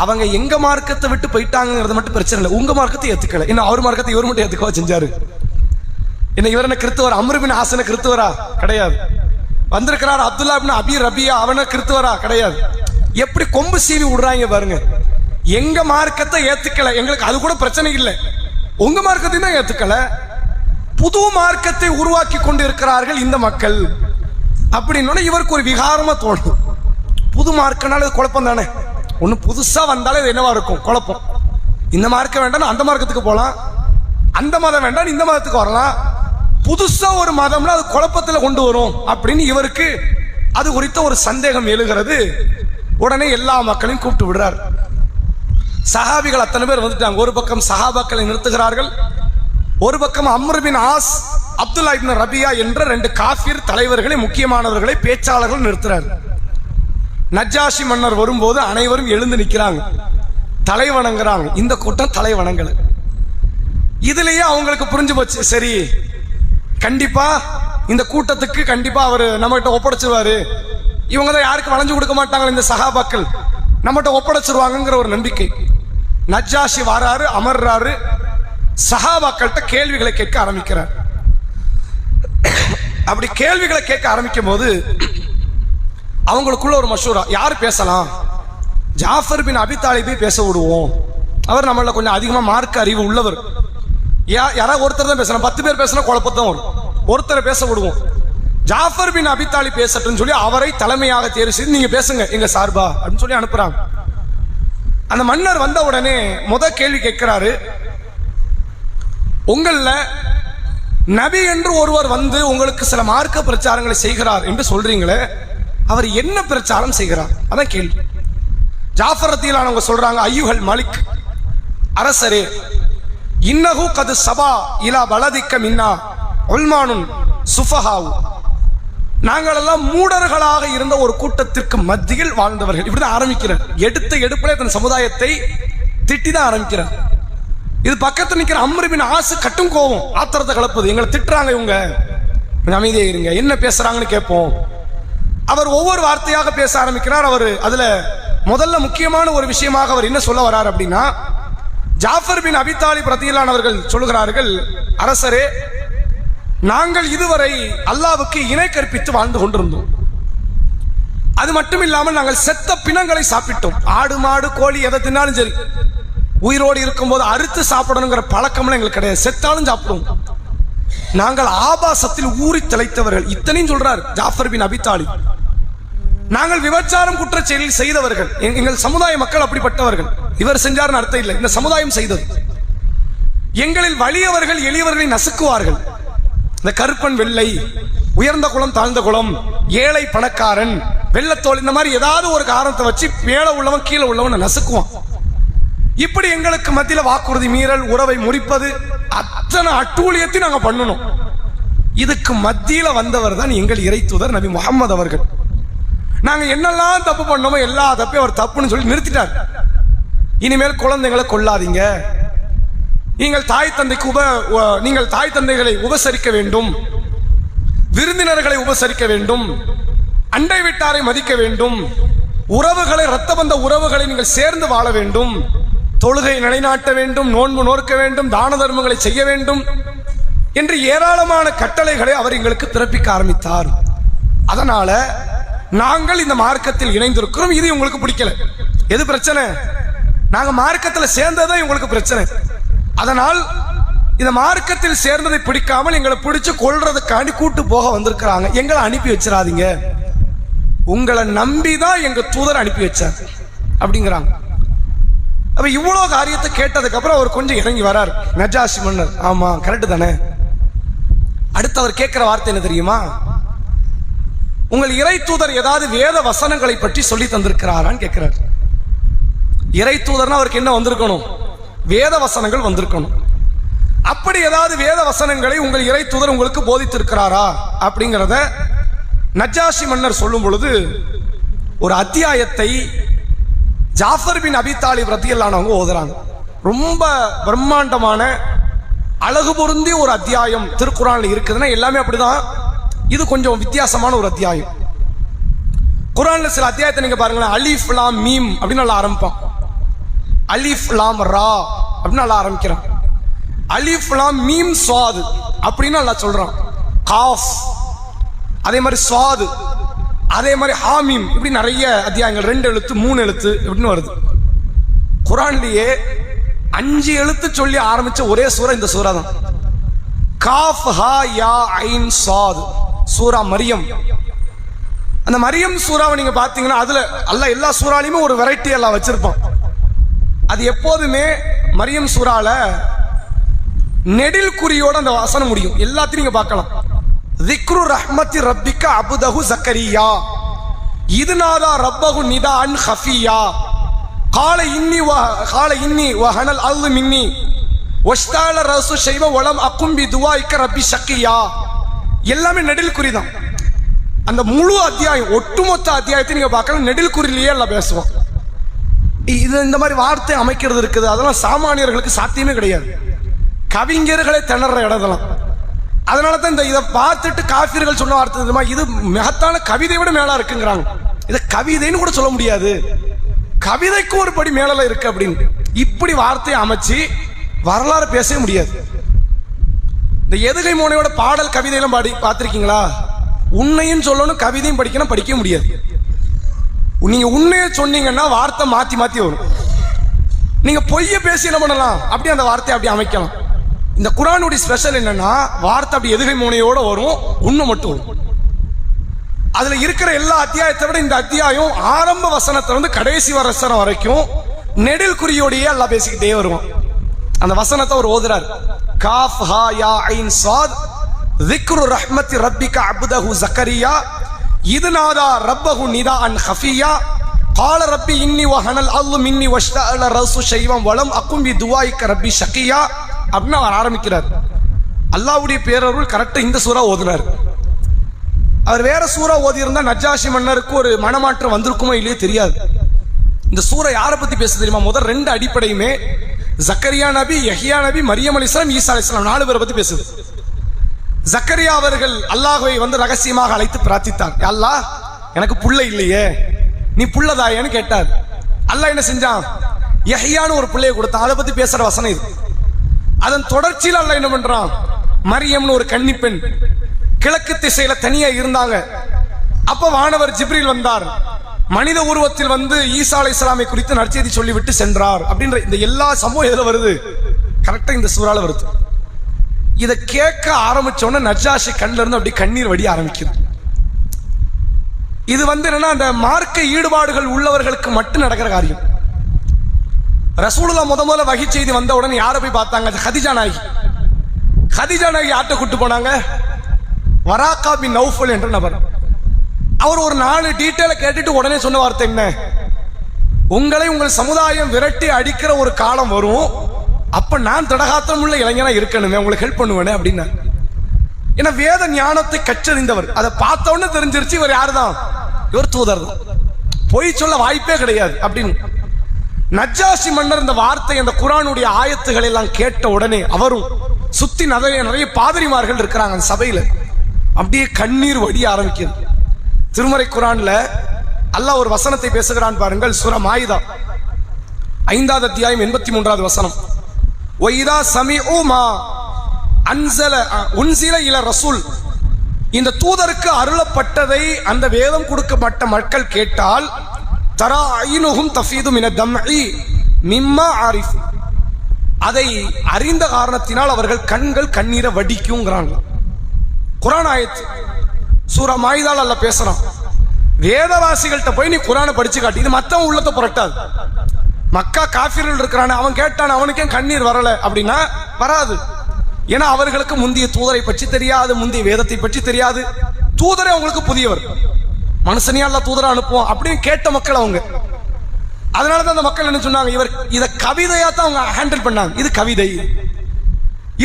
அவங்க எங்க மார்க்கத்தை விட்டு போயிட்டாங்கிறது மட்டும் பிரச்சனை இல்லை, உங்க மார்க்கத்தை ஏத்துக்கல. என்ன அவர் மார்க்கத்தை இவர் மட்டும் ஏத்துக்கவா செஞ்சாரு? என்ன இவர் என்ன கிறிஸ்துவர்? அம்ர் இப்னு ஆஸ் என்ன கிறிஸ்துவரா? கிடையாது. வந்திருக்கிறார் அப்துல்லா இப்னு அபி ரபியா, அவன கிறிஸ்துவரா? கிடையாது. எப்படி கொம்பு சீவி விடுறாங்க பாருங்க. எங்க மார்க்கத்தை ஏத்துக்கல, எங்களுக்கு அது கூட பிரச்சனை இல்லை, உங்க மார்க்கத்தையும் தான் ஏத்துக்கல. புது மார்க்கத்தை உருவாக்கி கொண்டு இருக்கிறார்கள் இந்த மக்கள் அப்படின்னு இவருக்கு ஒரு விகாரமா தோணும். புது மார்க்கனால குழப்பம் தானே. ஒண்ணு புதுசா வந்தாலே என்னவா இருக்கும்? குழப்பம். இந்த மார்க்கம் வேண்டாம் அந்த மார்க்கத்துக்கு போகலாம், அந்த மதம் வேண்டாம் இந்த மதத்துக்கு வரலாம். புதுசா ஒரு மதம்னா அது குழப்பத்துல கொண்டு வரும் அப்படின்னு இவருக்கு அது குறித்த ஒரு சந்தேகம் எழுகிறது. உடனே எல்லா மக்களையும் கூப்பிட்டு விடுறார். சஹாபிகள் அத்தனை பேர் வந்துட்டாங்க. ஒரு பக்கம் சஹாபாக்களை நிறுத்துகிறார்கள், ஒரு பக்கம் அம்ர் பின் ஆஸ், அப்துல்லா இப்னு ரபியா என்ற 2 காஃபிர் தலைவர்களை, முக்கியமானவர்களை, பேச்சாளர்கள் நிறுத்துறார். நஜ்ஜாஷி மன்னர் வரும்போது அனைவரும் எழுந்து நிற்கிறாங்க, தலை வணங்குறாங்க. இந்த கூட்டம் தலை வணங்கல. இதுலயே அவங்களுக்கு புரிஞ்சு போச்சு, சரி கண்டிப்பா இந்த கூட்டத்துக்கு கண்டிப்பா அவர் நம்மகிட்ட ஒப்படைச்சிருவாரு, இவங்க தான் யாருக்கு வளைஞ்சு கொடுக்க மாட்டாங்க இந்த சஹாபாக்கள், நம்மகிட்ட ஒப்படைச்சிருவாங்கிற ஒரு நம்பிக்கை. நஜ்ஜாஷி வராரு, அமர்றாரு, சஹாபாக்கள்கிட்ட கேள்விகளை கேட்க ஆரம்பிக்கிறார். அப்படி கேள்விகளை கேட்க ஆரம்பிக்கும் போது அவங்களுக்குள்ள ஒரு மஷூரா, யார் பேசலாம்? ஜாஃபர் பின் அபி தாலிபை பேச விடுவோம், அவர் நம்மள கொஞ்சம் அதிகமா மார்க்க அறிவு உள்ளவர். யாராவது ஒருத்தர் தான் பேசலாம், 10 பேர் பேசினா குழப்பத்தான் வரும். ஒருத்தரை பேச விடுவோம், ஜாஃபர் பின் அபி தாலிப் பேசட்டும் சொல்லி அவரை தலைமையாக தேர்வு செய்து நீங்க பேசுங்க எங்க சார்பா அப்படின்னு சொல்லி அனுப்புறாங்க. அந்த மன்னர் வந்த உடனே கேள்வி கேட்கிறாரு, உங்கள நபி என்று ஒருவர் வந்து உங்களுக்கு சில மார்க்க பிரச்சாரங்களை செய்கிறார் என்று சொல்றீங்களே, அவர் என்ன பிரச்சாரம் செய்கிறார்? அதான் கேள்வி. ஜாஃபர் ரத்தியலானவங்க சொல்றாங்க, ஐயுஹல் மலிக், அரசரே, இன்னஹு கது சபா இலா பலதிக்க மின்னா உல்மானுன் சுஃபஹாவு, நாங்கள் எல்லாம் மூடர்களாக இருந்த ஒரு கூட்டத்திற்கு மத்தியில் வாழ்ந்தவர்கள். இப்படிதான் ஆரம்பிக்கிறார். எடுத்த எடுப்பிலே தன் சமுதாயத்தை திட்டி தான் ஆரம்பிக்கிறார். இது பக்கத்தில் நிற்கிற அம்ரு பின் ஆஸ் கட்டும் கோவம், ஆத்திரத்தை கலப்புது. எங்களை திட்டுறாங்க இவங்க, அமைதியா இருங்க, என்ன பேசுறாங்கன்னு கேட்போம். அவர் ஒவ்வொரு வார்த்தையாக பேச ஆரம்பிக்கிறார். அவர் அதுல முதல்ல முக்கியமான ஒரு விஷயமாக அவர் என்ன சொல்ல வர்றார் அப்படின்னா, ஜாஃபர் பின் அபி தாலிப் ரலியல்லாஹு அவர்கள் சொல்லுகிறார்கள், அரசரே, நாங்கள் இதுவரை அல்லாஹ்வுக்கு இணை கற்பித்து வாழ்ந்து கொண்டிருந்தோம். அது மட்டும் இல்லாமல் நாங்கள் செத்த பிணங்களை சாப்பிட்டோம். ஆடு மாடு கோழி எதை தின்னாலும் சரி, உயிரோடு இருக்கும்போது அறுத்து சாப்பிடணுங்கிற பழக்கம்லாம் எங்களுக்கு கிடையாது. செத்தாலும் சாப்பிடுவோம். நாங்கள் ஆபாசத்தில் ஊறி திளைத்தவர்கள். இத்தனையும் சொல்றார் ஜாஃபர் பின் அபி தாலிப். நாங்கள் விபச்சாரம் குற்றச்செயலில் செய்தவர்கள். எங்கள் சமுதாய மக்கள் அப்படிப்பட்டவர்கள். இவர் செஞ்சார்னு அர்த்தம் இல்லை, இந்த சமுதாயம் செய்தது. எங்களில் வலியவர்கள் எளியவர்களை நசுக்குவார்கள். இந்த கருப்பன் வெள்ளை, உயர்ந்த குலம் தாழ்ந்த குலம், ஏழை பணக்காரன், வெள்ளத்தோல், இந்த மாதிரி ஏதாவது ஒரு காரணத்தை வச்சு மேலே உள்ளவன் கீழே உள்ளவன் நசுக்குவான். இப்படி எங்களுக்கு மத்தியில் வாக்குறுதி மீறல், உறவை முறிப்பது, அத்தனை அட்டூழியத்தையும் நாங்க பண்ணணும். இதுக்கு மத்தியில வந்தவர் தான் எங்கள் இறை தூதர் நபி முஹம்மது அவர்கள். நாங்க என்னெல்லாம் தப்பு பண்ணோமோ எல்லா தப்பையும் அவர் தப்புன்னு சொல்லி நிறுத்திட்டார். இனிமேல் குழந்தைகளை கொல்லாதீங்க, நீங்கள் தாய் தந்தைகளை உபசரிக்க வேண்டும், விருந்தினர்களை உபசரிக்க வேண்டும், அண்டை வீட்டாரை மதிக்க வேண்டும், உறவுகளை, இரத்த பந்த உறவுகளை நீங்கள் சேர்ந்து வாழ வேண்டும், தொழுகை நிலைநாட்ட வேண்டும், நோன்பு நோக்க வேண்டும், தான தர்மங்களை செய்ய வேண்டும் என்று ஏராளமான கட்டளைகளை அவர் எங்களுக்கு பிறப்பிக்க ஆரம்பித்தார். அதனால நாங்கள் இந்த மார்க்கத்தில் இணைந்திருக்கிறோம். இது உங்களுக்கு பிடிக்கல, எது பிரச்சனை? நாங்க மார்க்கத்தில் சேர்ந்ததான் உங்களுக்கு பிரச்சனை. அதனால் இந்த மார்க்கத்தில் சேர்ந்ததை பிடிக்காமல் எங்களை பிடிச்சு கொள்றதுக்காண்டி கூட்டு போக வந்திருக்கிறாங்க. எங்களை அனுப்பி வச்சிடாதீங்க, உங்களை நம்பிதான் எங்க தூதர் அனுப்பி வச்சார் அப்படிங்கிறாங்க. அப்ப இவ்வளவு காரியத்தை கேட்டதுக்கு அப்புறம் அவர் கொஞ்சம் இறங்கி வரார். நஜாஷி மன்னர், ஆமா கரெக்ட் தானே. அடுத்து அவர் கேட்கிற வார்த்தை என்ன தெரியுமா? உங்கள் இறை தூதர் ஏதாவது வேத வசனங்களை பற்றி சொல்லி தந்திருக்கிறாரான்னு கேட்கிறார். இறை தூதர்னா அவருக்கு என்ன வந்திருக்கணும்? வேத வசனங்கள் வந்திருக்கணும். அப்படி ஏதாவது வேத வசனங்களை உங்கள் இறை தூதர் உங்களுக்கு போதித்திருக்கிறாரா அப்படிங்கிறத நஜாஷி மன்னர் சொல்லும் பொழுது, ஒரு அத்தியாயத்தை ஜாஃபர் பின் அபி தாலிப் ரலியல்லாஹு அன்ஹு ஓதுறாங்க. ரொம்ப பிரம்மாண்டமான அழகு பொருந்திய ஒரு அத்தியாயம் திருக்குர்ஆன்ல இருக்குதுன்னா எல்லாமே அப்படிதான். இது கொஞ்சம் வித்தியாசமான ஒரு அத்தியாயம். குர்ஆன்ல சில அத்தியாயத்தை நீங்க பாருங்களேன், அலிஃப் லாம் மீம் அப்படின்னு நல்லா ஆரம்பிப்பான். அலிஃப் லாம் ரா அப்படின்னு நல்லா ஆரம்பிக்கிறான். அலிஃப் லாம் மீம் ஸ்வாத் அப்படின்னு நல்லா சொல்றான். காஃப், அதே மாதிரி ஸ்வாத், அதே மாதிரி ஹாமீம், இப்படி நிறைய அத்தியாயங்கள் 2 எழுத்து 3 எழுத்து இப்படின்னு வருது. குர்ஆன்லயே 5 எழுத்து சொல்லி ஆரம்பிச்ச ஒரே சூரா இந்த சூரா தான். காஃப் ஹா யா ஐன் சாத், சூரா மரியம். அந்த மரியம் சூறாவை நீங்க பாத்தீங்கன்னா அதுல அல்லாஹ் எல்லா சூறாலையுமே ஒரு வெரைட்டி எல்லாம் வச்சிருப்பான். அது எப்போதுமே மரியம் சூறால நெடில் குறியோட அந்த வசனம் முடியும். எல்லாத்தையும் நீங்க பார்க்கலாம். திக்ரு ரஹ்மத்தி ரப்பிக்க அபுதஹு ஜக்கரியா இதுநாதா ரப்பஹு நிதான் ஹஃபியா கால இன்னி வஹனல் அல்து மின்னி வஷ்தால ரசு ஷைவ வலம் அக்கும் பி துஆஇக்க ரப்பி ஷக்கியா. எல்லாமே நெடில் குறி தான். அந்த முழு அத்தியாயம், ஒட்டுமொத்த அத்தியாயத்தை நீங்க பார்க்கலாம் நெடில் குறிலேயே எல்லாம் பேசுவோம். இது இந்த மாதிரி வார்த்தை அமைக்கிறது இருக்குது, அதெல்லாம் சாமானியர்களுக்கு சாத்தியமே கிடையாது. கவிஞர்களை திணற இடதெல்லாம். அதனால தான் இந்த இதை பார்த்துட்டு காஃபிர்கள் சொன்ன வார்த்தை, இது மகத்தான கவிதை விட மேலா இருக்குங்கிறாங்க. இதை கவிதைன்னு கூட சொல்ல முடியாது, கவிதைக்கு ஒரு படி மேல இருக்கு அப்படின்னு இப்படி வார்த்தையை அமைச்சு வரலாறு பேசவே முடியாது. இந்த எதுகை மோனையோட பாடல் கவிதையெல்லாம் பாடி பார்த்திருக்கீங்களா? உண்மையும் சொல்லணும், கவிதையும் படிக்கணும், படிக்க முடியாது. நீங்க உண்மையை சொன்னீங்கன்னா வார்த்தை மாத்தி மாத்தி வரும். நீங்க பொய்ய பேசி என்ன பண்ணலாம், அப்படி அந்த வார்த்தையை அப்படி அமைக்கலாம். இந்த குர்ஆனுடைய ஸ்பெஷல் என்னன்னா, வார்த்தை அப்படி எதுகை மோனையோட வரும், உண்மை மட்டும் வரும். அதுல இருக்கிற எல்லா அத்தியாயத்தை விட இந்த அத்தியாயம் ஆரம்ப வசனத்துல இருந்து கடைசி வசனம் வரைக்கும் நெடில் குறியோடையே எல்லாம் பேசிக்கிட்டே வருவோம். அந்த வசனத்தை அவர் ஓதுறார். காஃப் ஹா யா ஐன் சாத் திக்ரு ரஹ்மத்தி ரப்பிக்க அப்தஹு ஜக்கரியா இதுநாதா ரப்பஹு நிதான் ஹஃபியா கால ரப்பி இன்னி வஹனல் அல்லாஹு மின்னி வஷ்தஅல ரஸு ஷைவம் வலம் அகும் பி துஆயிக ரப்பி ஷகியா அப்படின்னு அவர் ஆரம்பிக்கிறார். அல்லாஹ்வுடைய பேரருள் கரெக்டா இந்த சூரா ஓதுனார். அவர் வேற சூரா ஓதி இருந்தா நஜ்ஜாஷி மன்னருக்கு ஒரு மனமாற்றம் வந்திருக்குமோ இல்லையோ தெரியாது. இந்த சூரா யாரை பத்தி பேச தெரியுமா? முதல் ரெண்டு அடிப்படையுமே ஜக்கரியா நபி, யஹ்யா நபி, மரியம் அலைஹிஸ்ஸலாம், ஈசா அலைஹிஸ்ஸலாம் 4 பேரை பத்தி பேசுது. ஜக்கரியா அவர்கள் அல்லாஹ்வை வந்து ரகசியமாக அழைத்து பிரார்த்தித்தார். யா அல்லாஹ், எனக்கு புள்ள இல்லையே, நீ புள்ளதாயேன்னு கேட்டார். அல்லாஹ் என்ன செஞ்சான்? யஹ்யான்னு ஒரு பிள்ளையை கொடுத்தான். அதை பத்தி பேசுற வசனம் இது. அதன் தொடர்ச்சியில் அல்லாஹ் என்ன பண்றான்? மரியம்னு ஒரு கன்னி பெண் கிழக்கு திசையில தனியா இருந்தாங்க. அப்ப வானவர் ஜிப்ரீல் வந்தார். மனித உருவத்தில் வந்து ஈசா அலைஹிஸ்ஸலாமை குறித்து நற்செய்தி சொல்லிவிட்டு சென்றார். அப்படின்ற இந்த எல்லா சம்பவம் எதுல வருது? கரெக்டா இந்த சூறால வருது. இதை கேட்க ஆரம்பிச்ச உடனே நஜ்ஜாஷி கண்ணில இருந்து அப்படி கண்ணீர் வடிய ஆரம்பிக்குது. இது வந்து என்னன்னா, அந்த மார்க்க ஈடுபாடுகள் உள்ளவர்களுக்கு மட்டும் நடக்கிற காரியம். ரசூலுல்லாஹ் முதல்ல வஹி செய்தி வந்த உடனே யாரை போய் பார்த்தாங்க? ஹதீஜா நாயகி. ஹதீஜா நாயகி யார்ட்ட கூட்டு போனாங்க? வராக்கா பின் நௌஃபல் என்ற நபர். அவர் ஒரு 4 டீட்டெயில கேட்டுட்டு உடனே சொன்ன வார்த்தை என்ன? உங்களை உங்கள் சமுதாயம் விரட்டி அடிக்கிற ஒரு காலம் வரும், அப்ப நான் தடகாத்திரம் உள்ள இளைஞனா இருக்கணுமே, உங்களுக்கு ஹெல்ப் பண்ணுவேனே அப்படின்னா. ஏன்னா வேத ஞானத்தை கற்றறிந்தவர். அதை பார்த்த உடனே தெரிஞ்சிருச்சு இவர் யாருதான்? இவர் தூதர் தான், பொய் சொல்ல வாய்ப்பே கிடையாது அப்படின்னு. நஜ்ஜாஷி மன்னர் இந்த வார்த்தை, அந்த குர்ஆனுடைய ஆயத்துக்களை எல்லாம் கேட்ட உடனே அவரும் சுத்தி நிறைய பாதிரிமார்கள் இருக்கிறாங்க அந்த சபையில, அப்படியே கண்ணீர் வடிய ஆரம்பிக்கிறது. திருமறை குர்ஆன்ல அல்லாஹ் ஒரு வசனத்தை பேசுகிறான் பாருங்கள். சூரா மாயிதா 5வது அத்தியாயம் 83வது வசனம். ஒய்தா சமிஉ மா அன்ஸல உன்ஸில இல ரசூல், இந்த தூதருக்கு அருளப்பட்டதை அந்த வேதம் கொடுக்கப்பட்ட மக்கள் கேட்டால், தரா ஐனுஹும் தஃபீது மின தம்இ மிம்மா ஆரிஃப், அதை அறிந்த காரணத்தினால் அவர்கள் கண்கள் கண்ணீரை வடிக்கும்ங்கறாங்க. குர்ஆன் ஆயத் சூரா மாயிதால அல்லாஹ் பேசுறான். வேதவாசிகள்கிட்ட போய் நீ குர்ஆனை படிச்சு காட்டு. இது மத்தவன் உள்ளத்தை புரட்டாது. மக்கா காஃபிர்கள் இருக்கிறான், அவன் கேட்டான், அவனுக்கே கண்ணீர் வரல அப்படின்னா வராது. ஏன்னா அவர்களுக்கு முந்தைய தூதரை பற்றி தெரியாது, முந்தைய வேதத்தை பற்றி தெரியாது. தூதரை அவங்களுக்கு புதியவர். மனுஷனியா அல்லாஹ் தூதரை அனுப்புவோம் அப்படின்னு கேட்ட மக்கள் அவங்க. அதனாலதான் அந்த மக்கள் என்ன சொன்னாங்க? இவர் இதை கவிதையா தான் அவங்க ஹேண்டில் பண்ணாங்க. இது கவிதை,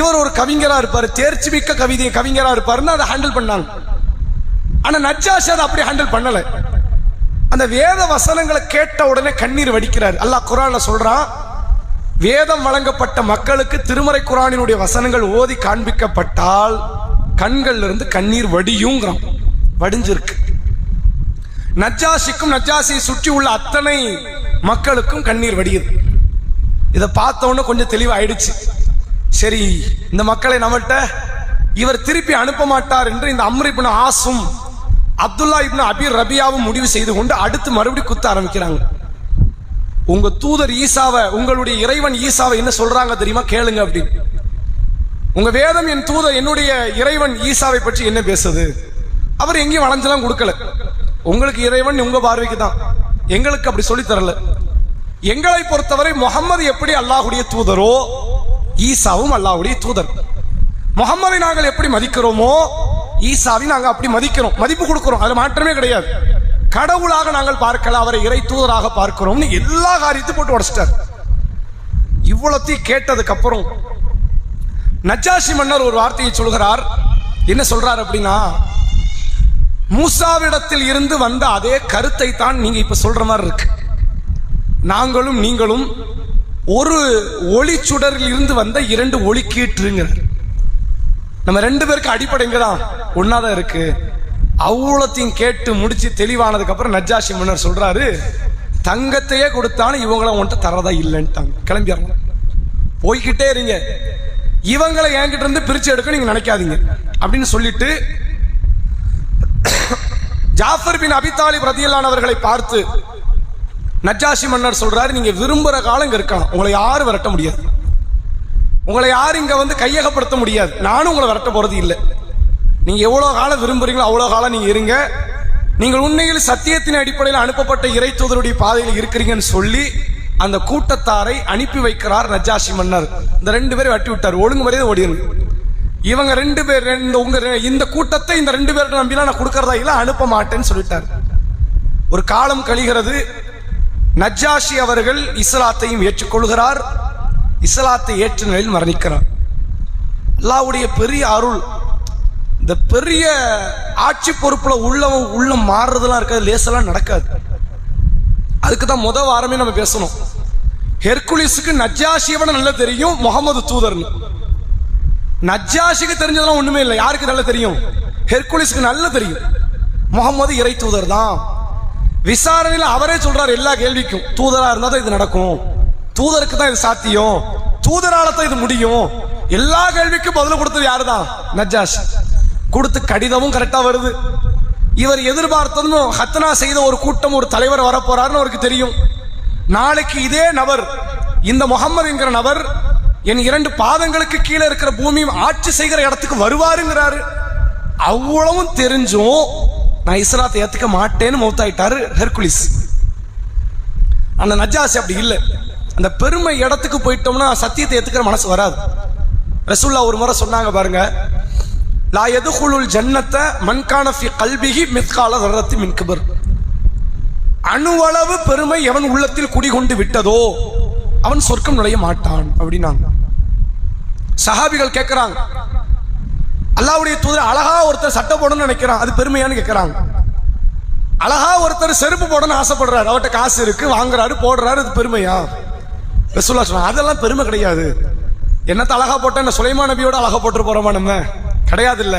இவர் ஒரு கவிஞரா இருப்பாரு, தேர்ச்சி மிக்க கவிஞரா இருப்பாருன்னு அதை ஹேண்டில் பண்ணாங்க. ஆனா நஜ்ஜாஷி அதை அப்படி ஹேண்டில் பண்ணல. அந்த வேத வசனங்களை கேட்ட உடனே கண்ணீர் வடிக்கிறார். அல்லாஹ் குர்ஆன்ல சொல்றான், வேதம் வழங்கப்பட்ட மக்களுக்கு திருமறை குர்ஆனினுடைய வசனங்கள் ஓதி காண்பிக்கப்பட்டால் கண்கள்ல இருந்து கண்ணீர் வடியுங்கிறான். வடிஞ்சிருக்கு. நஜ்ஜாஷிக்கும் நஜ்ஜாஷியை சுற்றி உள்ள அத்தனை மக்களுக்கும் கண்ணீர் வடியுது. இதை பார்த்த உடனே கொஞ்சம் தெளிவாயிடுச்சு. சரி, இந்த மக்களை நம்மகிட்ட இவர் திருப்பி அனுப்ப மாட்டார் என்று இந்த அம்ர் இப்னு ஆஸும் அப்துல்லா இப்னு அபி ரபியாவும் முடிவு செய்து கொண்டு அடுத்து மறுபடியும் குத்த ஆரம்பிக்கிறாங்க. உங்க தூதர் ஈசாவை, உங்களுடைய இறைவன் ஈசாவை என்ன சொல்றாங்க தெரியுமா? கேளுங்க அப்படின்னு. உங்க வேதம் என் தூதர், என்னுடைய இறைவன் ஈசாவை பற்றி என்ன பேசுது? அவர் எங்கேயும் வளைஞ்செல்லாம் கொடுக்கல. உங்களுக்கு இறைவன் உங்க பார்வைக்கு தான், எங்களுக்கு அப்படி சொல்லி தரல. எங்களை பொறுத்தவரை முகம்மது எப்படி அல்லாஹ்வுடைய தூதரோ, ஈசாவும் அல்லாஹ்வுடைய தூதர். முகம்மதை நாங்கள் எப்படி மதிக்கிறோமோ, ஈசாவை நாங்கள் அப்படி மதிக்கிறோம், மதிப்பு கொடுக்கிறோம். அதுல மாற்றமே கிடையாது. கடவுளாக நாங்கள் பார்க்கல, அவரை இறை தூதராக பார்க்கிறோம்னு எல்லா காரியத்தையும் போட்டு உடைச்சிட்டார். இவ்வளத்தையும் கேட்டதுக்கு அப்புறம் நஜ்ஜாஷி மன்னர் ஒரு வார்த்தையை சொல்கிறார். என்ன சொல்றார் அப்படின்னா, மூசாவிடத்தில் இருந்து வந்த அதே கருத்தை தான் நீங்க இப்ப சொல்ற மாதிரி இருக்கு. நாங்களும் நீங்களும் ஒரு ஒளி சுடரில் இருந்து வந்த 2 ஒளிக்கீற்றுங்கிறார். நம்ம 2 பேருக்கு அடிப்படைங்கதான் ஒன்னாதான் இருக்கு. அவ்வளத்தையும் கேட்டு முடிச்சு தெளிவானதுக்கு அப்புறம் நஜ்ஜாஷி மன்னர் சொல்றாரு, தங்கத்தையே கொடுத்தாலும் இவங்களை உன்கிட்ட தரதா இல்லைன்ட்டாங்க. கிளம்பிடுறாங்க. போய்கிட்டே இருங்க, இவங்களை என்கிட்ட இருந்து பிரிச்சு எடுக்க நீங்க நினைக்காதீங்க அப்படின்னு சொல்லிட்டு ஜாஃபர் பின் அபி தாலிப் ரலியல்லாஹு அவர்களை பார்த்து நஜ்ஜாஷி மன்னர் சொல்றாரு, நீங்க விரும்புற காலம் இங்க இருக்கலாம், உங்களை யாரும் விரட்ட முடியாது, உங்களை யாரும் இங்க வந்து கையகப்படுத்த முடியாது, நானும் உங்களை விரட்ட போறது இல்லை. நீங்க எவ்வளவு காலம் விரும்புறீங்களோ அவ்வளவு காலம் நீங்க இருங்க. நீங்கள் உண்மையில் சத்தியத்தின் அடிப்படையில் அனுப்பப்பட்ட இறை தூதருடைய பாதையில் இருக்கிறீங்கன்னு சொல்லி அந்த கூட்டத்தாரை அனுப்பி வைக்கிறார் நஜ்ஜாஷி மன்னர். இந்த 2 பேரை வெட்டி விட்டார். ஒழுங்கு மரியாதை ஓடிடுங்க. இவங்க 2 பேர் இந்த கூட்டத்தை இந்த 2 பேர்கிட்ட நம்பிலாம் நான் கொடுக்கறதா இல்லை, அனுப்ப மாட்டேன்னு சொல்லிட்டார். ஒரு காலம் கழிகிறது. நஜ்ஜாஷி அவர்கள் இஸ்லாத்தையும் ஏற்றுக்கொள்கிறார். இஸ்லாத்தை ஏற்ற நிலையில் மரணிக்கிறார். அல்லாஹ்வுடைய பெரிய அருள். இந்த பெரிய ஆட்சி பொறுப்புல உள்ள மாறுறதுலாம் இருக்காது, லேசெல்லாம் நடக்காது. அதுக்கு தான் முதல் வாரமே நம்ம பேசணும். ஹெர்குலிஸுக்கு நஜ்ஜாஷியை விட நல்லா தெரியும் முகமது தூதர்னு. நஜ்ஜாஷிக்கு தெரிஞ்சதெல்லாம் ஒண்ணுமே இல்லை. யாருக்கு நல்லா தெரியும்? ஹெர்குலிஸுக்கு நல்லா தெரியும் முகமது இறை தூதர் தான். விசாரணையில் அவரே சொல்றாரு எல்லா கேள்விக்கும், தூதரா இருந்தா தான் இது நடக்கும், தூதருக்கு தான் இது சாத்தியம், தூதரால தான் இது முடியும். எல்லா கேள்விக்கும் பதில் கொடுத்தது யாருதான்? நஜ்ஜாஷி. கொடுத்து கடிதமும் கரெக்டா வருது. இவர் எதிர்பார்த்ததும் ஹத்னா செய்த ஒரு கூட்டம், ஒரு தலைவர் வரப்போறாருன்னு அவருக்கு தெரியும். நாளைக்கு இதே நபர், இந்த முகம்மது என்கிற நபர் என் 2 பாதங்களுக்கு கீழே இருக்கிற பூமியும் ஆட்சி செய்கிற இடத்துக்கு வருவாருங்கிறாரு. அவ்வளவும் தெரிஞ்சும் நான் இஸ்லாத்தை ஏத்துக்க மாட்டேன்னு மௌத்தாயிட்டாரு ஹெர்குலிஸ். அந்த நஜ்ஜாஷி அப்படி இல்லை. அந்த பெருமை இடத்துக்கு போயிட்டோம்னா சத்தியத்தை ஏத்துக்கிற மனசு வராது. ரசூலுல்லாஹ் ஒரு முறை சொன்னாங்க பாருங்க, லா யதுகுலுல் ஜன்னத மன் கான ஃபீ கல்பிஹி மிஸ்கால தர்ரத்தி மின் கிபர். அணுவளவு பெருமை எவன் உள்ளத்தில் குடிகொண்டு விட்டதோ அவன் சொர்க்கம் நுழைய மாட்டான் அப்படின்னாங்க. சஹாபிகள் கேட்கிறாங்க, அல்லாஹ்வுடைய தூதர் அழகா ஒருத்தர் சட்டை போடணும்னு நினைக்கிறான், அது பெருமையான்னு கேட்கிறாங்க. அழகா ஒருத்தர் செருப்பு போடணும்னு ஆசைப்படுறாரு, அவர்கிட்ட காசு இருக்கு, வாங்குறாரு, போடுறாரு, அது பெருமையா? ரசூலுல்லாஹ் சொன்னாங்க, அதெல்லாம் பெருமை கிடையாது. என்னத்த அழகா போட்டா என்ன சுலைமான் நபியோட அழகா போட்டு போறோமா? நம்ம கிடையாது, இல்ல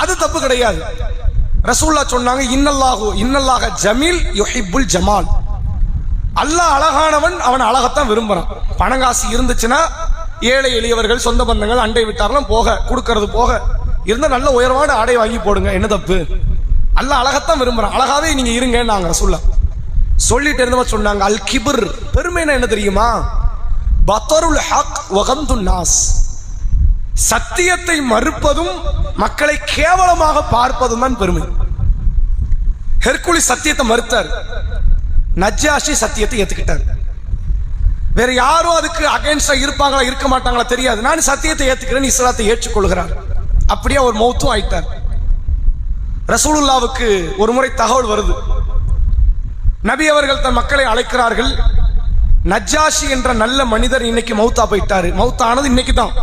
அது தப்பு கிடையாது. ரசூலுல்லாஹ் சொன்னாங்க, இன்னல்லாஹ ஜமீல் யுஹிப்புல் ஜமால். அல்லாஹ் அழகானவன், அவன் அழகத்தான் விரும்புறான். பணங்காசு இருந்துச்சுன்னா ஏழை எளியவர்கள், சொந்த பந்தங்கள், அண்டை விட்டாரெல்லாம் போக கொடுக்கறது போக இருந்தா நல்ல உயர்வான ஆடை வாங்கி போடுங்க, என்ன தப்பு? அல்லாஹ் அழகத்தான் விரும்புறான், அழகாவே நீங்க இருங்க. நாங்க ரசூலுல்லாஹ் சொல்லிட்டு இருந்தவ சொன்னாங்க, அல் கிபர், பெருமைனா என்ன தெரியுமா? பத்தருல் ஹக் வகம்துன் நாஸ், சத்தியத்தை மறுப்பதும் மக்களை கேவலமாக பார்ப்பதும் தான் பெருமை. ஹெர்குலிஸ் சத்தியத்தை மறுத்தார், நஜ்ஜாஷி சத்தியத்தை ஏத்துக்கிட்டார். வேற யாரும் அதுக்கு அகைன்ஸ்டா இருப்பாங்களா இருக்க மாட்டாங்களா தெரியாது. நான் சத்தியத்தை ஏத்துக்கிறேன், இஸ்லாத்தை ஏற்றுக்கொள்கிறார். அப்படியே ஒரு மௌத்தும் ஆயிட்டார். ரசூலுல்லாவுக்கு ஒரு முறை தகவல் வருது, நபி அவர்கள் தன் மக்களை அழைக்கிறார்கள், நஜ்ஜாஷி என்ற நல்ல மனிதர் இன்னைக்கு மௌத்தா போயிட்டாரு. மௌத்தானது இன்னைக்கு தான்.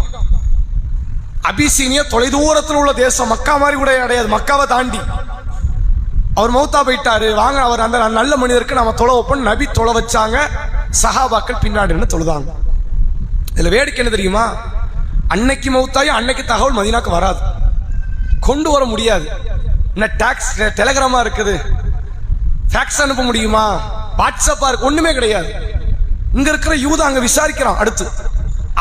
அபிசீனியா தொலைதூரத்தில் உள்ள தேசம், மக்கா மாதிரி கூட கிடையாது, மக்காவை தாண்டி அவர் மௌத்தா போயிட்டாரு. வாங்க, அவர் அந்த நல்ல மனிதருக்கு நாம தொலை வைப்போம். நபி தொலை வச்சாங்க, சஹாபாக்கள் பின்னாடி தொழுதாங்க. இதுல வேடிக்கை என்ன தெரியுமா? அன்னைக்கு மௌத்தாயி அன்னைக்கு தகவல் மதீனாக்கு வராது, கொண்டு வர முடியாது. என்ன டாக்ஸ் டெலிகிராமா இருக்குது, ஃபேக்ஸ் அனுப்ப முடியுமா, வாட்ஸ்அப்பா இருக்கு, ஒண்ணுமே கிடையாது. இங்க இருக்கிற யூதா அங்க விசாரிக்கிறான். அடுத்து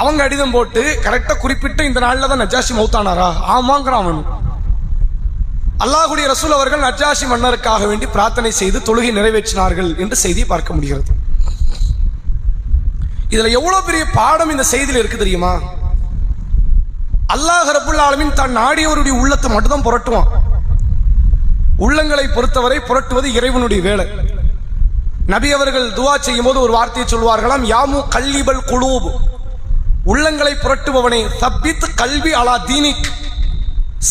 அவங்க கடிதம் போட்டு கரெக்டா குறிப்பிட்டு இந்த நாள்ல தான் நஜ்ஜாஷி மௌத்தானாரா? ஆமாங்கிறான் அவன். அல்லாஹ்வுடைய ரசூல் அவர்கள் நஜ்ஜாஷி மன்னருக்காக வேண்டி பிரார்த்தனை செய்து தொழுகை நிறைவேற்றினார்கள் என்று செய்தியை பார்க்க முடிகிறது. இதுல எவ்வளவு பெரிய பாடம் இந்த செய்தியில் இருக்கு தெரியுமா? அல்லாஹ் ரப்புல் ஆலமீன் தான் நாடியவருடைய உள்ளத்தை மட்டும் தான் புரட்டுவான். உள்ளங்களை பொறுத்தவரை புரட்டுவது இறைவனுடைய வேலை. நபி அவர்கள் துஆ செய்யும் போது ஒரு வார்த்தையை சொல்வார்களாம், யாமு கல்லிபல் குலூப், உள்ளங்களை புரட்டுபவனே, சப்பித் கல்வி அலா தீனிக்,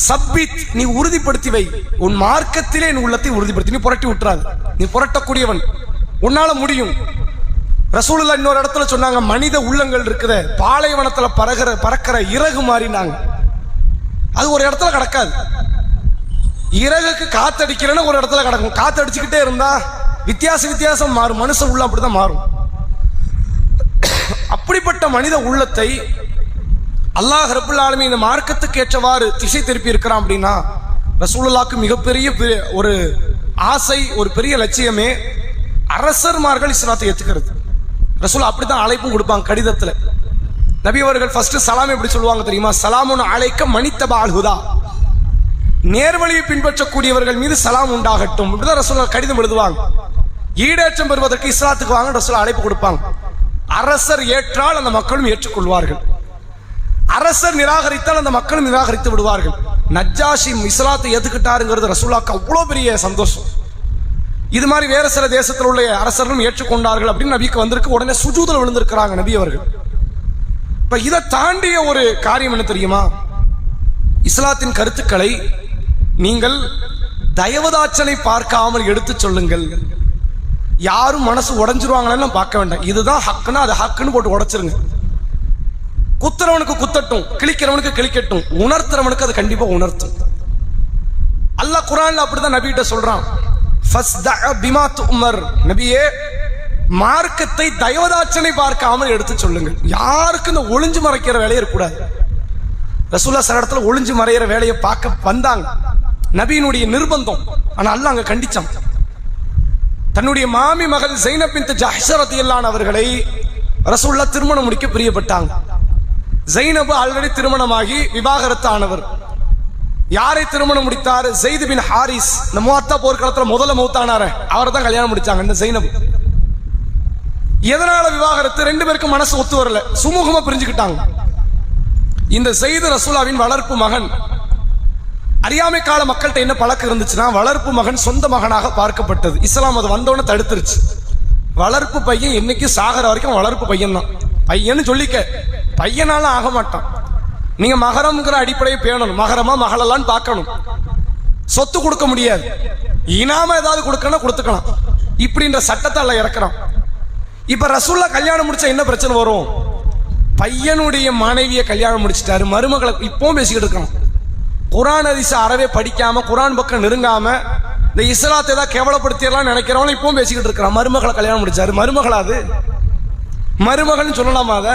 சப்பித், நீ உறுதிப்படுத்தி வை, உன் மார்க்கத்திலே என் உள்ளத்தை உறுதிப்படுத்தி, நீ புரட்டி விட்டுறாது, நீ புரட்டக்கூடியவன், உன்னால முடியும். ரசூலுல்லாஹ் இன்னொரு இடத்துல சொன்னாங்க, மனித உள்ளங்கள் இருக்குத பாலைவனத்துல பறக்கிற இறகு மாறினாங்க, அது ஒரு இடத்துல கிடக்காது. இறகுக்கு காத்தடிக்கிறேன்னு ஒரு இடத்துல கிடக்கும், காத்தடிச்சுக்கிட்டே இருந்தா வித்தியாசம் மாறும். மனுஷன் உள்ள அப்படிதான் மாறும். அப்படிப்பட்ட மனித உள்ளத்தை அல்லாஹ் ரப்புல் ஆலமீன் இந்த மார்க்கத்துக்கு ஏற்றவாறு திசை திருப்பி இருக்கிறான். அப்படின்னா ரசூலுல்லாஹ்க்கு மிகப்பெரிய ஒரு ஆசை, ஒரு பெரிய லட்சியமே அரசர்மார்கள் இஸ்லாத்தை ஏத்துக்கிறது. ரசூல் அப்படித்தான் அழைப்பும் கொடுப்பாங்க கடிதத்துல. நபி அவர்கள் ஃபர்ஸ்ட் சலாம் எப்படி சொல்லுவாங்க தெரியுமா? சலாமுன் அலைக்க மனித்தபால் ஹுதா, நேர்வழியை பின்பற்றக்கூடியவர்கள் மீது சலாம் உண்டாகட்டும் இப்படிதான் ரசூல் கடிதம் எழுதுவாங்க. ஈடேற்றம் பெறுவதற்கு இஸ்லாத்துக்கு வாங்க ரசூல் அழைப்பு கொடுப்பாங்க. அரசர் ஏற்றால் அந்த மக்களும் ஏற்றுக்கொள்வார்கள், அரசர் நிராகரித்தால் அந்த மக்களும் நிராகரித்து விடுவார்கள். நஜ்ஜாஷி இஸ்லாத்தை ஏத்துக்கிட்டாருங்கிறது ரசூலுல்லாஹ்க்கு அவ்வளவு பெரிய சந்தோஷம். இது மாதிரி வேற சில தேசத்தில் உள்ள அரசர்களும் ஏற்றுக்கொண்டார்கள் அப்படின்னு நபிக்கு வந்திருக்கு. உடனே சுஜூதில் விழுந்திருக்கிறாங்க நபி அவர்கள். இப்ப இதை தாண்டிய ஒரு காரியம் என்ன தெரியுமா? இஸ்லாத்தின் கருத்துக்களை நீங்கள் தயவதாட்சனை பார்க்காமல் எடுத்து சொல்லுங்கள். யாரும் மனசு உடைஞ்சிருவாங்களன்னு பார்க்க வேண்டாம். இதுதான் ஹக்குன்னா அது ஹக்குன்னு போட்டு உடைச்சிருங்க. குத்துறவனுக்கு குத்தட்டும், கிழிக்கிறவனுக்கு கிழிக்கட்டும், உணர்த்துறவனுக்கு அது கண்டிப்பா உணர்த்தும். அல்லாஹ் குர்ஆன்ல அப்படிதான் நபிகிட்ட சொல்றான், ஃபஸ்தஅ பிமா துமர், நபியே மார்க்கத்தை தயவதாட்சனை பார்க்காமல் எடுத்து சொல்லுங்கள். யாருக்கும் இந்த ஒளிஞ்சு மறைக்கிற வேலையே இருக்கக்கூடாது. ரசூலுல்லாஹ் சில இடத்துல ஒளிஞ்சு மறைகிற வேலையை பார்க்க வந்தாங்க, நபியினுடைய நிர்பந்தம். ஆனா அல்லாஹ் அங்க கண்டிச்சான். தன்னுடைய மாமி மகள் ஸைனப் பின்த் ஜஹ்ஷ் ரலியல்லாஹு அவர்களை ரசூலுல்லாஹ் திருமணம் முடிக்க பிரியப்பட்டாங்க. ஸைனப் ஆல்ரெடி திருமணமாகி விவாகரத்து ஆனவர். யாரை திருமணம் முடித்தார்? Zaid bin Harith. இந்த முஅத்தா போர்க்களத்துல முதல்ல மௌத்தானார அவரை தான் கல்யாணம் முடிச்சாங்க இந்த ஸைனப். எதனால விவாகரத்து? ரெண்டு பேருக்கும் மனசு ஒத்து வரல, சுமூகமா பிரிஞ்சுக்கிட்டாங்க. இந்த ஸைத் ரசூலுல்லாஹ்வின் வளர்ப்பு மகன். அறியாமை கால மக்கள்கிட்ட என்ன பழக்கம் இருந்துச்சுன்னா, வளர்ப்பு மகன் சொந்த மகனாக பார்க்கப்பட்டது. இஸ்லாம் அது வந்தோடனே தடுத்துருச்சு. வளர்ப்பு பையன் என்னைக்கு சாகர வரைக்கும் வளர்ப்பு பையன் தான். பையன்னு சொல்லிக்க, பையனால ஆக மாட்டான். நீங்க மகரம்ங்கிற அடிப்படையை பேணணும். மகரமா மகளெல்லாம் பார்க்கணும். சொத்து கொடுக்க முடியாது, இனாம ஏதாவது கொடுக்கணும் கொடுத்துக்கலாம். இப்படின்ற சட்டத்தை அல்ல இறக்குறான். இப்ப ரசூலுல்லாஹ் கல்யாணம் முடிச்சா என்ன பிரச்சனை வரும்? பையனுடைய மனைவியை கல்யாணம் முடிச்சிட்டாரு, மருமகளை இப்பவும் பேசிக்கிட்டு இருக்கான். குர்ஆன் ஹதீஸ் அறவே படிக்காம, குர்ஆன் பக்கம் நெருங்காம, இந்த இஸ்லாத்தை ஏதாவது கேவலப்படுத்திடலாம் நினைக்கிறவங்க இப்பவும் பேசிக்கிட்டு இருக்கிறான். மருமகளை கல்யாணம் முடிச்சாரு. மருமகளாது மருமகள்னு சொல்லலாமா? அத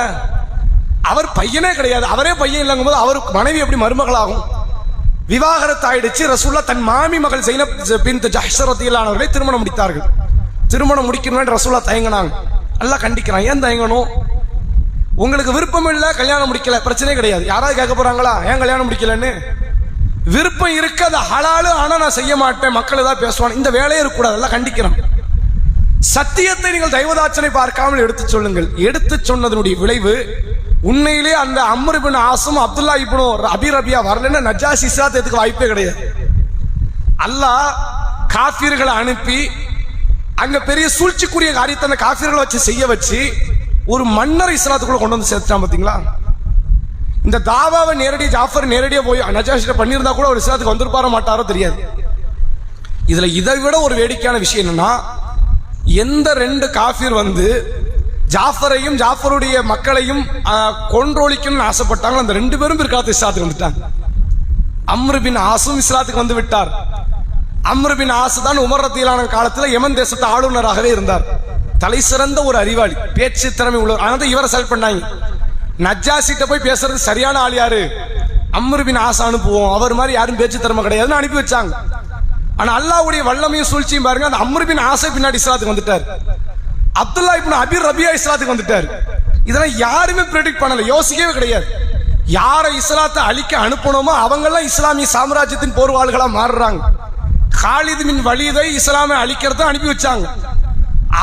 அவர் பையனே கிடையாது, அவரே பையன் இல்லங்கும் போது அவருக்கு மனைவி எப்படி மருமகளாகும்? விவாகரத்து ஆயிடுச்சு. ரசூலுல்லாஹ் தன் மாமி மகள் ஸைனப் பின்த் ஜஹ்ஷ் ரலியல்லாஹு அவர்களை திருமணம் முடித்தார்கள். திருமணம் முடிக்கணும்னு ரசூலுல்லாஹ் தயங்கினாங்க. அல்லாஹ் கண்டிக்கிறான், ஏன் தயங்கணும்? உங்களுக்கு விருப்பம் இல்லை, கல்யாணம் முடிக்கல, பிரச்சனை கிடையாது. யாராவது கேட்க போறாங்களா ஏன் கல்யாணம் முடிக்கலன்னு? விருப்பம் இருக்கு, அது ஹலாலு, ஆனா நான் செய்ய மாட்டேன், மக்கள் ஏதாவது பேசுவாங்க, இந்த வேலையே இருக்கக்கூடாது. எல்லாம் கண்டிக்கிறான். சத்தியத்தை நீங்கள் தெய்வதாட்சனை பார்க்காமல் எடுத்து சொல்லுங்கள். எடுத்து சொன்னதனுடைய விளைவு உண்மையிலே அந்த அம்ர் இப்னு ஆஸும் அப்துல்லா இப்னு அபி ரபியா வரலன்னா நஜாஷி இஸ்லாத்துக்கு வாய்ப்பே கிடையாது. அல்லாஹ் காஃபிர்களை அனுப்பி அங்க பெரிய சூழ்ச்சிக்குரிய காரியத்தை அந்த காஃபிர்களை வச்சு செய்ய வச்சு ஒரு மன்னர் இஸ்லாத்துக்குள்ள கொண்டு வந்து சேர்த்துட்டான். பாத்தீங்களா? இந்த தாவாவை நேரடியாக ஜாஃபர் நேரடியாக போய் நஜாஷிட்ட பண்ணியிருந்தா கூட ஒரு இஸ்லாத்துக்கு வந்திருப்பாரோ மாட்டாரோ தெரியாது. இதுல இதை விட ஒரு வேடிக்கையான விஷயம் என்னன்னா, எந்த ரெண்டு காஃபிர் வந்து ஜாஃபரையும் ஜாஃபருடைய மக்களையும் கொன்றொழிக்கணும்னு ஆசைப்பட்டாங்களோ அந்த ரெண்டு பேரும் பிற்காலத்து இஸ்லாத்துக்கு வந்துட்டாங்க. அம்ர் பின் ஆஸும் இஸ்லாத்துக்கு வந்து விட்டார். அம்ர் பின் ஆஸ் தான் உமர் ரலியல்லாஹு காலத்தில் யமன் தேசத்து ஆளுநராகவே இருந்தார். தலை சிறந்த ஒரு அறிவாளி, பேச்சு திறமை உள்ளவர். ஆனால் இவரை செலக்ட் பண்ணாங்க. நஜ்ஜாசிட்ட போய் பேசுறது சரியான ஆள் யாரு? அம்ர் பின் ஆஸ் அனுப்புவோம், அவர் மாதிரி யாரும் பேச்சு திறமை கிடையாதுன்னு அனுப்பி வச்சாங்க. ஆனா அல்லாஹ்வுடைய வல்லமையும் சூழ்ச்சியும் பாருங்க, அந்த அம்ர் பின் ஆஸை பின்னாடி இஸ்லாத்துக்கு வந்துட்டார். அப்துல்லா இப்னு அபி ரபியா இஸ்லாத்துக்கு வந்துட்டார். இதெல்லாம் யாருமே ப்ரெடிக்ட் பண்ணல, யோசிக்கவே கிடையாது. யாரை இஸ்லாத்தை அழிக்க அனுப்பணுமோ அவங்கெல்லாம் இஸ்லாமிய சாம்ராஜ்யத்தின் போர்வாள்களா மாறுறாங்க. காலித் பின் வலீதை இஸ்லாமை அழிக்கிறத அனுப்பி வச்சாங்க.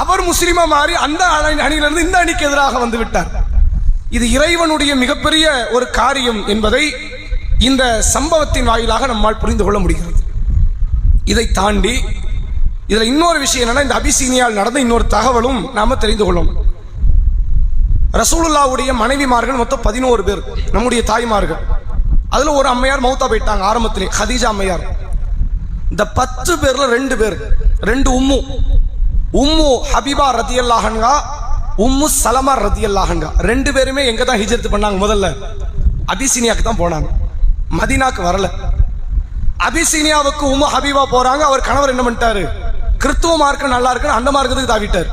அவர் முஸ்லிமா மாறி அந்த அணியிலிருந்து இந்த அணிக்கு எதிராக வந்து விட்டார். இது இறைவனுடைய மிகப்பெரிய ஒரு காரியம் என்பதை இந்த சம்பவத்தின் வாயிலாக நம்மால் புரிந்து கொள்ள முடிகிறது. இதை தாண்டி இதுல இன்னொரு விஷயம் என்னன்னா, இந்த அபிசீனியாவில் நடந்த இன்னொரு தகவலும் நாம தெரிந்து கொள்ளணும். ரசூலுல்லாஹ்வுடைய மனைவிமார்கள் மொத்தம் 11 பேர், நம்முடைய தாய்மார்கள். அதுல ஒரு அம்மையார் மௌத்தா போயிட்டாங்க ஆரம்பத்திலே, ஹதீஜா அம்மையார். இந்த 10 பேர்ல 2 பேர், 2 உம்மு ஹபீபா ரதியல்லாஹு அன்ஹா, உம்மு சலமா ரதியல்லாஹு அன்ஹா, 2 பேருமே எங்க தான் ஹிஜ்ரத் பண்ணாங்க? முதல்ல அபிசீனியாவுக்கு தான் போனாங்க, மதீனாக்கு வரல. அபிசீனியாவுக்கு உம்மு ஹபீபா போறாங்க. அவர் கணவர் என்ன பண்ணிட்டாரு? கிறிஸ்துவ மார்க்கம் நல்லா இருக்குன்னு அந்த மார்க்கத்துக்கு தாவிட்டார்.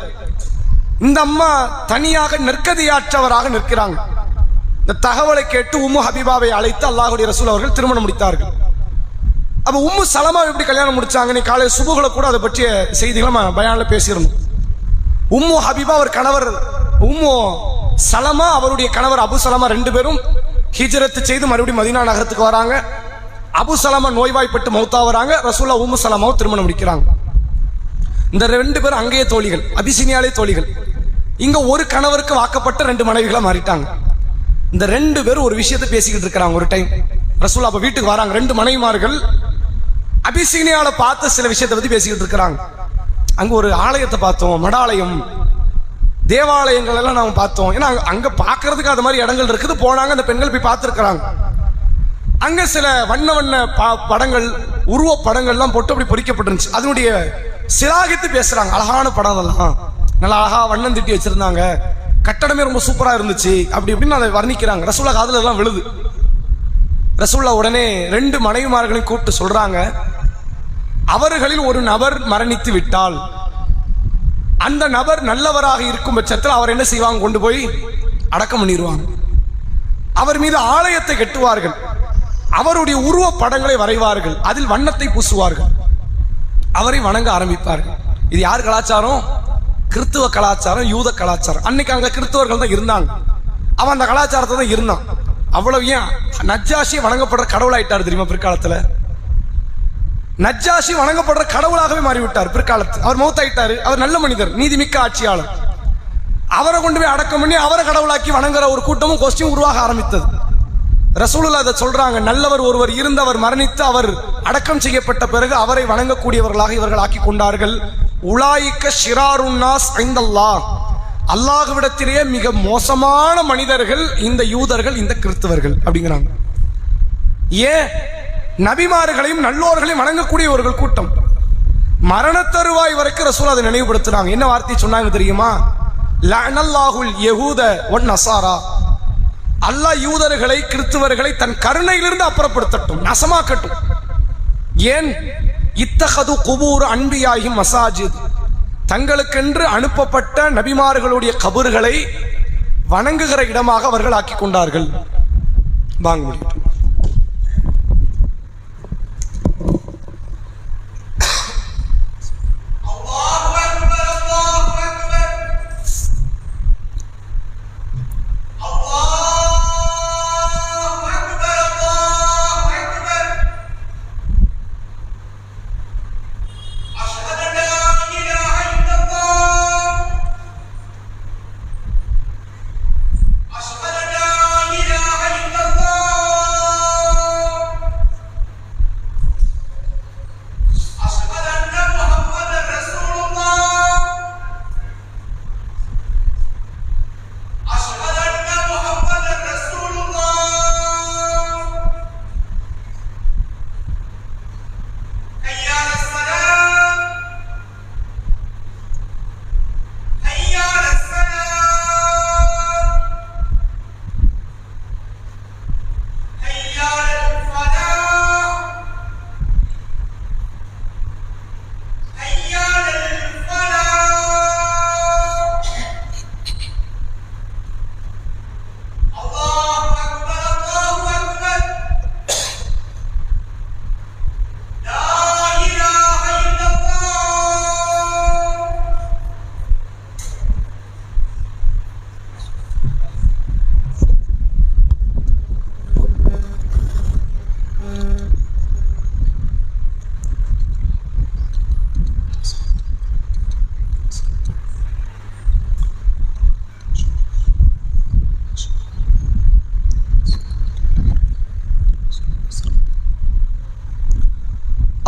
இந்த அம்மா தனியாக நெற்கதியாற்றவராக நிற்கிறாங்க. இந்த தகவலை கேட்டு உம்மு ஹபீபாவை அழைத்து அல்லாஹ்வுடைய ரசூல் அவர்கள் திருமணம் முடித்தார்கள். அப்ப உம்மு சலமா எப்படி கல்யாணம் முடிச்சாங்க? நீ காலை சுபுகளை கூட அதை பற்றிய செய்திகளை பயான்ல பேசியிருந்தோம். உம்மு ஹபீபா அவர் கணவர், உம்மு சலமா அவருடைய கணவர் அபு சலமா, 2 பேரும் ஹிஜ்ரத் செய்து மறுபடியும் மதீனா நகரத்துக்கு வராங்க. அபு சலமா நோய்வாய்ப்பட்டு மௌத்தா வராங்க. ரசூலுல்லாஹ் உம்மு சலமாவை திருமணம் முடிக்கிறாங்க. இந்த 2 பேரும் அங்கேயே தோழிகள், அபிசீனியாலே தோழிகள். இங்க ஒரு கணவருக்கு வாக்கப்பட்ட 2 மனைவிகளை மாறிட்டாங்க. இந்த 2 பேரும் ஒரு விஷயத்தை பேசிக்கிட்டு இருக்கிறாங்க. ஒரு டைம் ரசூலுல்லாஹ் அப்ப வீட்டுக்கு வராங்க. 2 மனைவிமார்கள் அபிசீனியால பார்த்த சில விஷயத்தை பத்தி பேசிக்கிட்டு இருக்கிறாங்க. அங்க ஒரு ஆலயத்தை பார்த்தோம், மடாலயம், தேவாலயங்கள் எல்லாம் நாம பார்த்தோம். ஏன்னா அங்க பாக்குறதுக்கு அது மாதிரி இடங்கள் இருக்குது. போனாங்க, அந்த பெண்கள் போய் பார்த்துருக்கிறாங்க. அங்க சில வண்ண வண்ண படங்கள், உருவ படங்கள்லாம் போட்டு அப்படி பொறிக்கப்பட்டிருந்துச்சு. அதனுடைய சிலாகித்து பேசுறாங்க. அழகான படம், அதெல்லாம் நல்லா அழகா வண்ணம் திட்டி வச்சிருந்தாங்க, கட்டடமே ரொம்ப சூப்பரா இருந்துச்சு, அப்படி இப்படின்னு அதை வர்ணிக்கிறாங்க. ரசூல்லா காதுல எல்லாம் விழுது. ரசூல்லா உடனே 2 மனைவிமார்களையும் கூப்பிட்டு சொல்றாங்க, அவர்களில் ஒரு நபர் மரணித்து விட்டால் அந்த நபர் நல்லவராக இருக்கும் பட்சத்தில் அவர் என்ன செய்வாங்க, கொண்டு போய் அடக்கம் பண்ணிடுவாங்க. அவர் மீது ஆலயத்தை கட்டுவார்கள், அவருடைய உருவ படங்களை வரைவார்கள், அதில் வண்ணத்தை பூசுவார்கள், அவரை வணங்க ஆரம்பிப்பார்கள். இது யார் கலாச்சாரம்? கிறிஸ்துவ கலாச்சாரம், யூத கலாச்சாரம். அன்னைக்கு அங்க கிறிஸ்தவர்கள் தான் இருந்தாங்க, அவன் அந்த கலாச்சாரத்தை தான் இருந்தான். அவ்வளவு ஏன் நஜ்ஜாஷி வணங்கப்படுற கடவுளாயிட்டார் தெரியுமா? பிற்காலத்துல நஜ்ஜாஷி வணங்கப்படுற கடவுளாகவே மாறிவிட்டார். பிற்காலத்தில் அவர் மௌத்தாயிட்டாரு. அவர் நல்ல மனிதர், நீதிமிக்க ஆட்சியாளர். அவரை கொண்டு போய் அடக்கம் பண்ணி அவரை கடவுளாக்கி வணங்குற ஒரு கூட்டமும் கோஷ்டியும் உருவாக ஆரம்பித்தது. ரசூலுல்லாஹ் அதை சொல்றாங்க, நல்லவர் ஒருவர் இருந்தவர் மரணித்து அவர் அடக்கம் செய்யப்பட்ட பிறகு அவரை வணங்கக்கூடியவர்களாக இவர்கள் ஆக்கி கொண்டார்கள். உலாயிக்க ஷிராருன்னாஸ் இந்தல்லாஹ், அல்லாஹ்விடத்திலேயே மிக மோசமான மனிதர்கள் இந்த யூதர்கள், இந்த கிறிஸ்தவர்கள் அப்படிங்கிறாங்க. ஏன்? நபிமார்களையும் நல்லோர்களையும் வணங்கக்கூடியவர்கள் கூட்டம். மரண தருவாய் வரைக்கும் ரசூல் அதை நினைவுபடுத்துறாங்க. என்ன வார்த்தை சொன்னாங்க தெரியுமா? லஅனல்லாஹுல் யஹூத வன் நஸாரா, அல்லாஹ் யூதர்களை கிறிஸ்தவர்களை தன் கருணையிலிருந்து அப்புறப்படுத்தட்டும், நசமாக்கட்டும். ஏன்? இத்தகது குபூர் அன்பியாஹி மசாஜித், தங்களுக்கென்று அனுப்பப்பட்ட நபிமார்களுடைய கபறுகளை வணங்குகிற இடமாக அவர்கள் ஆக்கி கொண்டார்கள். வாங்க முடியும்.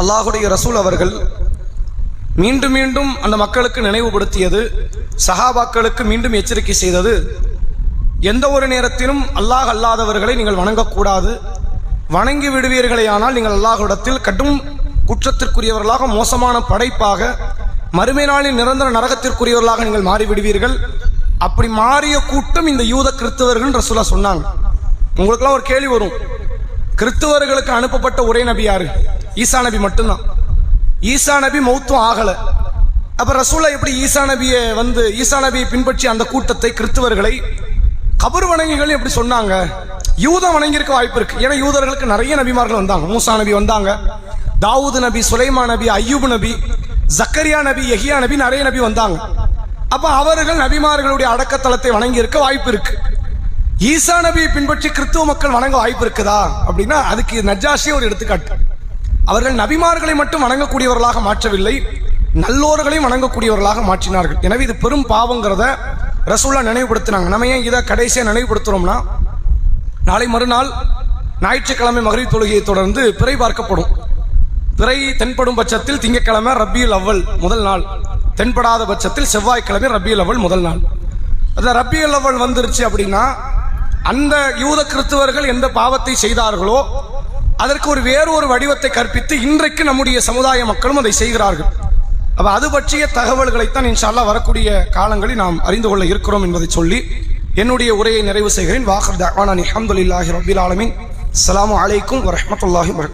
அல்லாஹுடைய ரசூல் அவர்கள் மீண்டும் மீண்டும் அந்த மக்களுக்கு நினைவுபடுத்தியது, சஹாபாக்களுக்கு மீண்டும் எச்சரிக்கை செய்தது, எந்த ஒரு நேரத்திலும் அல்லாஹ் அல்லாதவர்களை நீங்கள் வணங்கக்கூடாது. வணங்கி விடுவீர்களே ஆனால் நீங்கள் அல்லாஹ்விடத்தில் கடும் குற்றத்திற்குரியவர்களாக, மோசமான படைப்பாக, மறுமை நாளில் நிரந்தர நரகத்திற்குரியவர்களாக நீங்கள் மாறிவிடுவீர்கள். அப்படி மாறிய கூட்டம் இந்த யூத கிறிஸ்தவர்கள் ரசூலா சொன்னாங்க. உங்களுக்கெல்லாம் ஒரு கேள்வி வரும், கிறிஸ்தவர்களுக்கு அனுப்பப்பட்ட ஒரே நபி யாரு? ஈசா நபி மட்டும்தான். ஈசா நபி மௌத்தும் ஆகல. அப்ப ரசூலா எப்படி ஈசா நபியை பின்பற்றி அந்த கூட்டத்தை, கிறிஸ்தவர்களை கபர் வணங்கிகள் எப்படி சொன்னாங்க? யூதம் வணங்கியிருக்க வாய்ப்பு இருக்கு. ஏன்னா யூதர்களுக்கு நிறைய நபிமார்கள் வந்தாங்க. மூசா நபி வந்தாங்க, தாவூது நபி, சுலைமா நபி, அய்யூப் நபி, ஜக்கரியா நபி, யஹியா நபி, நிறைய நபி வந்தாங்க. அப்ப அவர்கள் நபிமார்களுடைய அடக்கத்தலத்தை வணங்கி இருக்க வாய்ப்பு இருக்கு. ஈசா நபியை பின்பற்றி கிறிஸ்துவ மக்கள் வணங்க வாய்ப்பு இருக்குதா அப்படின்னா அதுக்கு நஜ்ஜாஷியே ஒரு எடுத்துக்காட்டு. அவர்கள் நபிமார்களை மட்டும் வணங்கக்கூடியவர்களாக மாற்றவில்லை, நல்லோர்களையும் வணங்கக்கூடியவர்களாக மாற்றினார்கள். எனவே இது பெரும் பாவங்கிறத ரசூலா நினைவுபடுத்தினாங்க. நம்ம ஏன் இதை கடைசியாக நினைவுபடுத்துறோம்னா, நாளை மறுநாள் ஞாயிற்றுக்கிழமை மகரிப் தொழுகையை தொடர்ந்து பிறை பார்க்கப்படும். பிறை தென்படும் பட்சத்தில் திங்கட்கிழமை ரபியுல் அவ்வல் முதல் நாள், தென்படாத பட்சத்தில் செவ்வாய்க்கிழமை ரபியுல் அவ்வல் முதல் நாள். அந்த ரபியுல் அவ்வல் வந்துருச்சு அப்படின்னா அந்த யூத கிறிஸ்தவர்கள் எந்த பாவத்தை செய்தார்களோ அதற்கு வேறு ஒரு வடிவத்தை கற்பித்து இன்றைக்கு நம்முடைய சமுதாய மக்களும் அதை செய்கிறார்கள். அப்ப அது பற்றிய தகவல்களைத்தான் இன்ஷா அல்லாஹ் வரக்கூடிய காலங்களில் நாம் அறிந்து கொள்ள இருக்கிறோம் என்பதை சொல்லி என்னுடைய உரையை நிறைவு செய்கிறேன். வாஹிர் தஅவானா அல்ஹம்துலில்லாஹி ரப்பில் ஆலமீன். அஸ்ஸலாமு அலைக்கும் வரஹ்மத்துல்லாஹி வபரகாத்துஹு.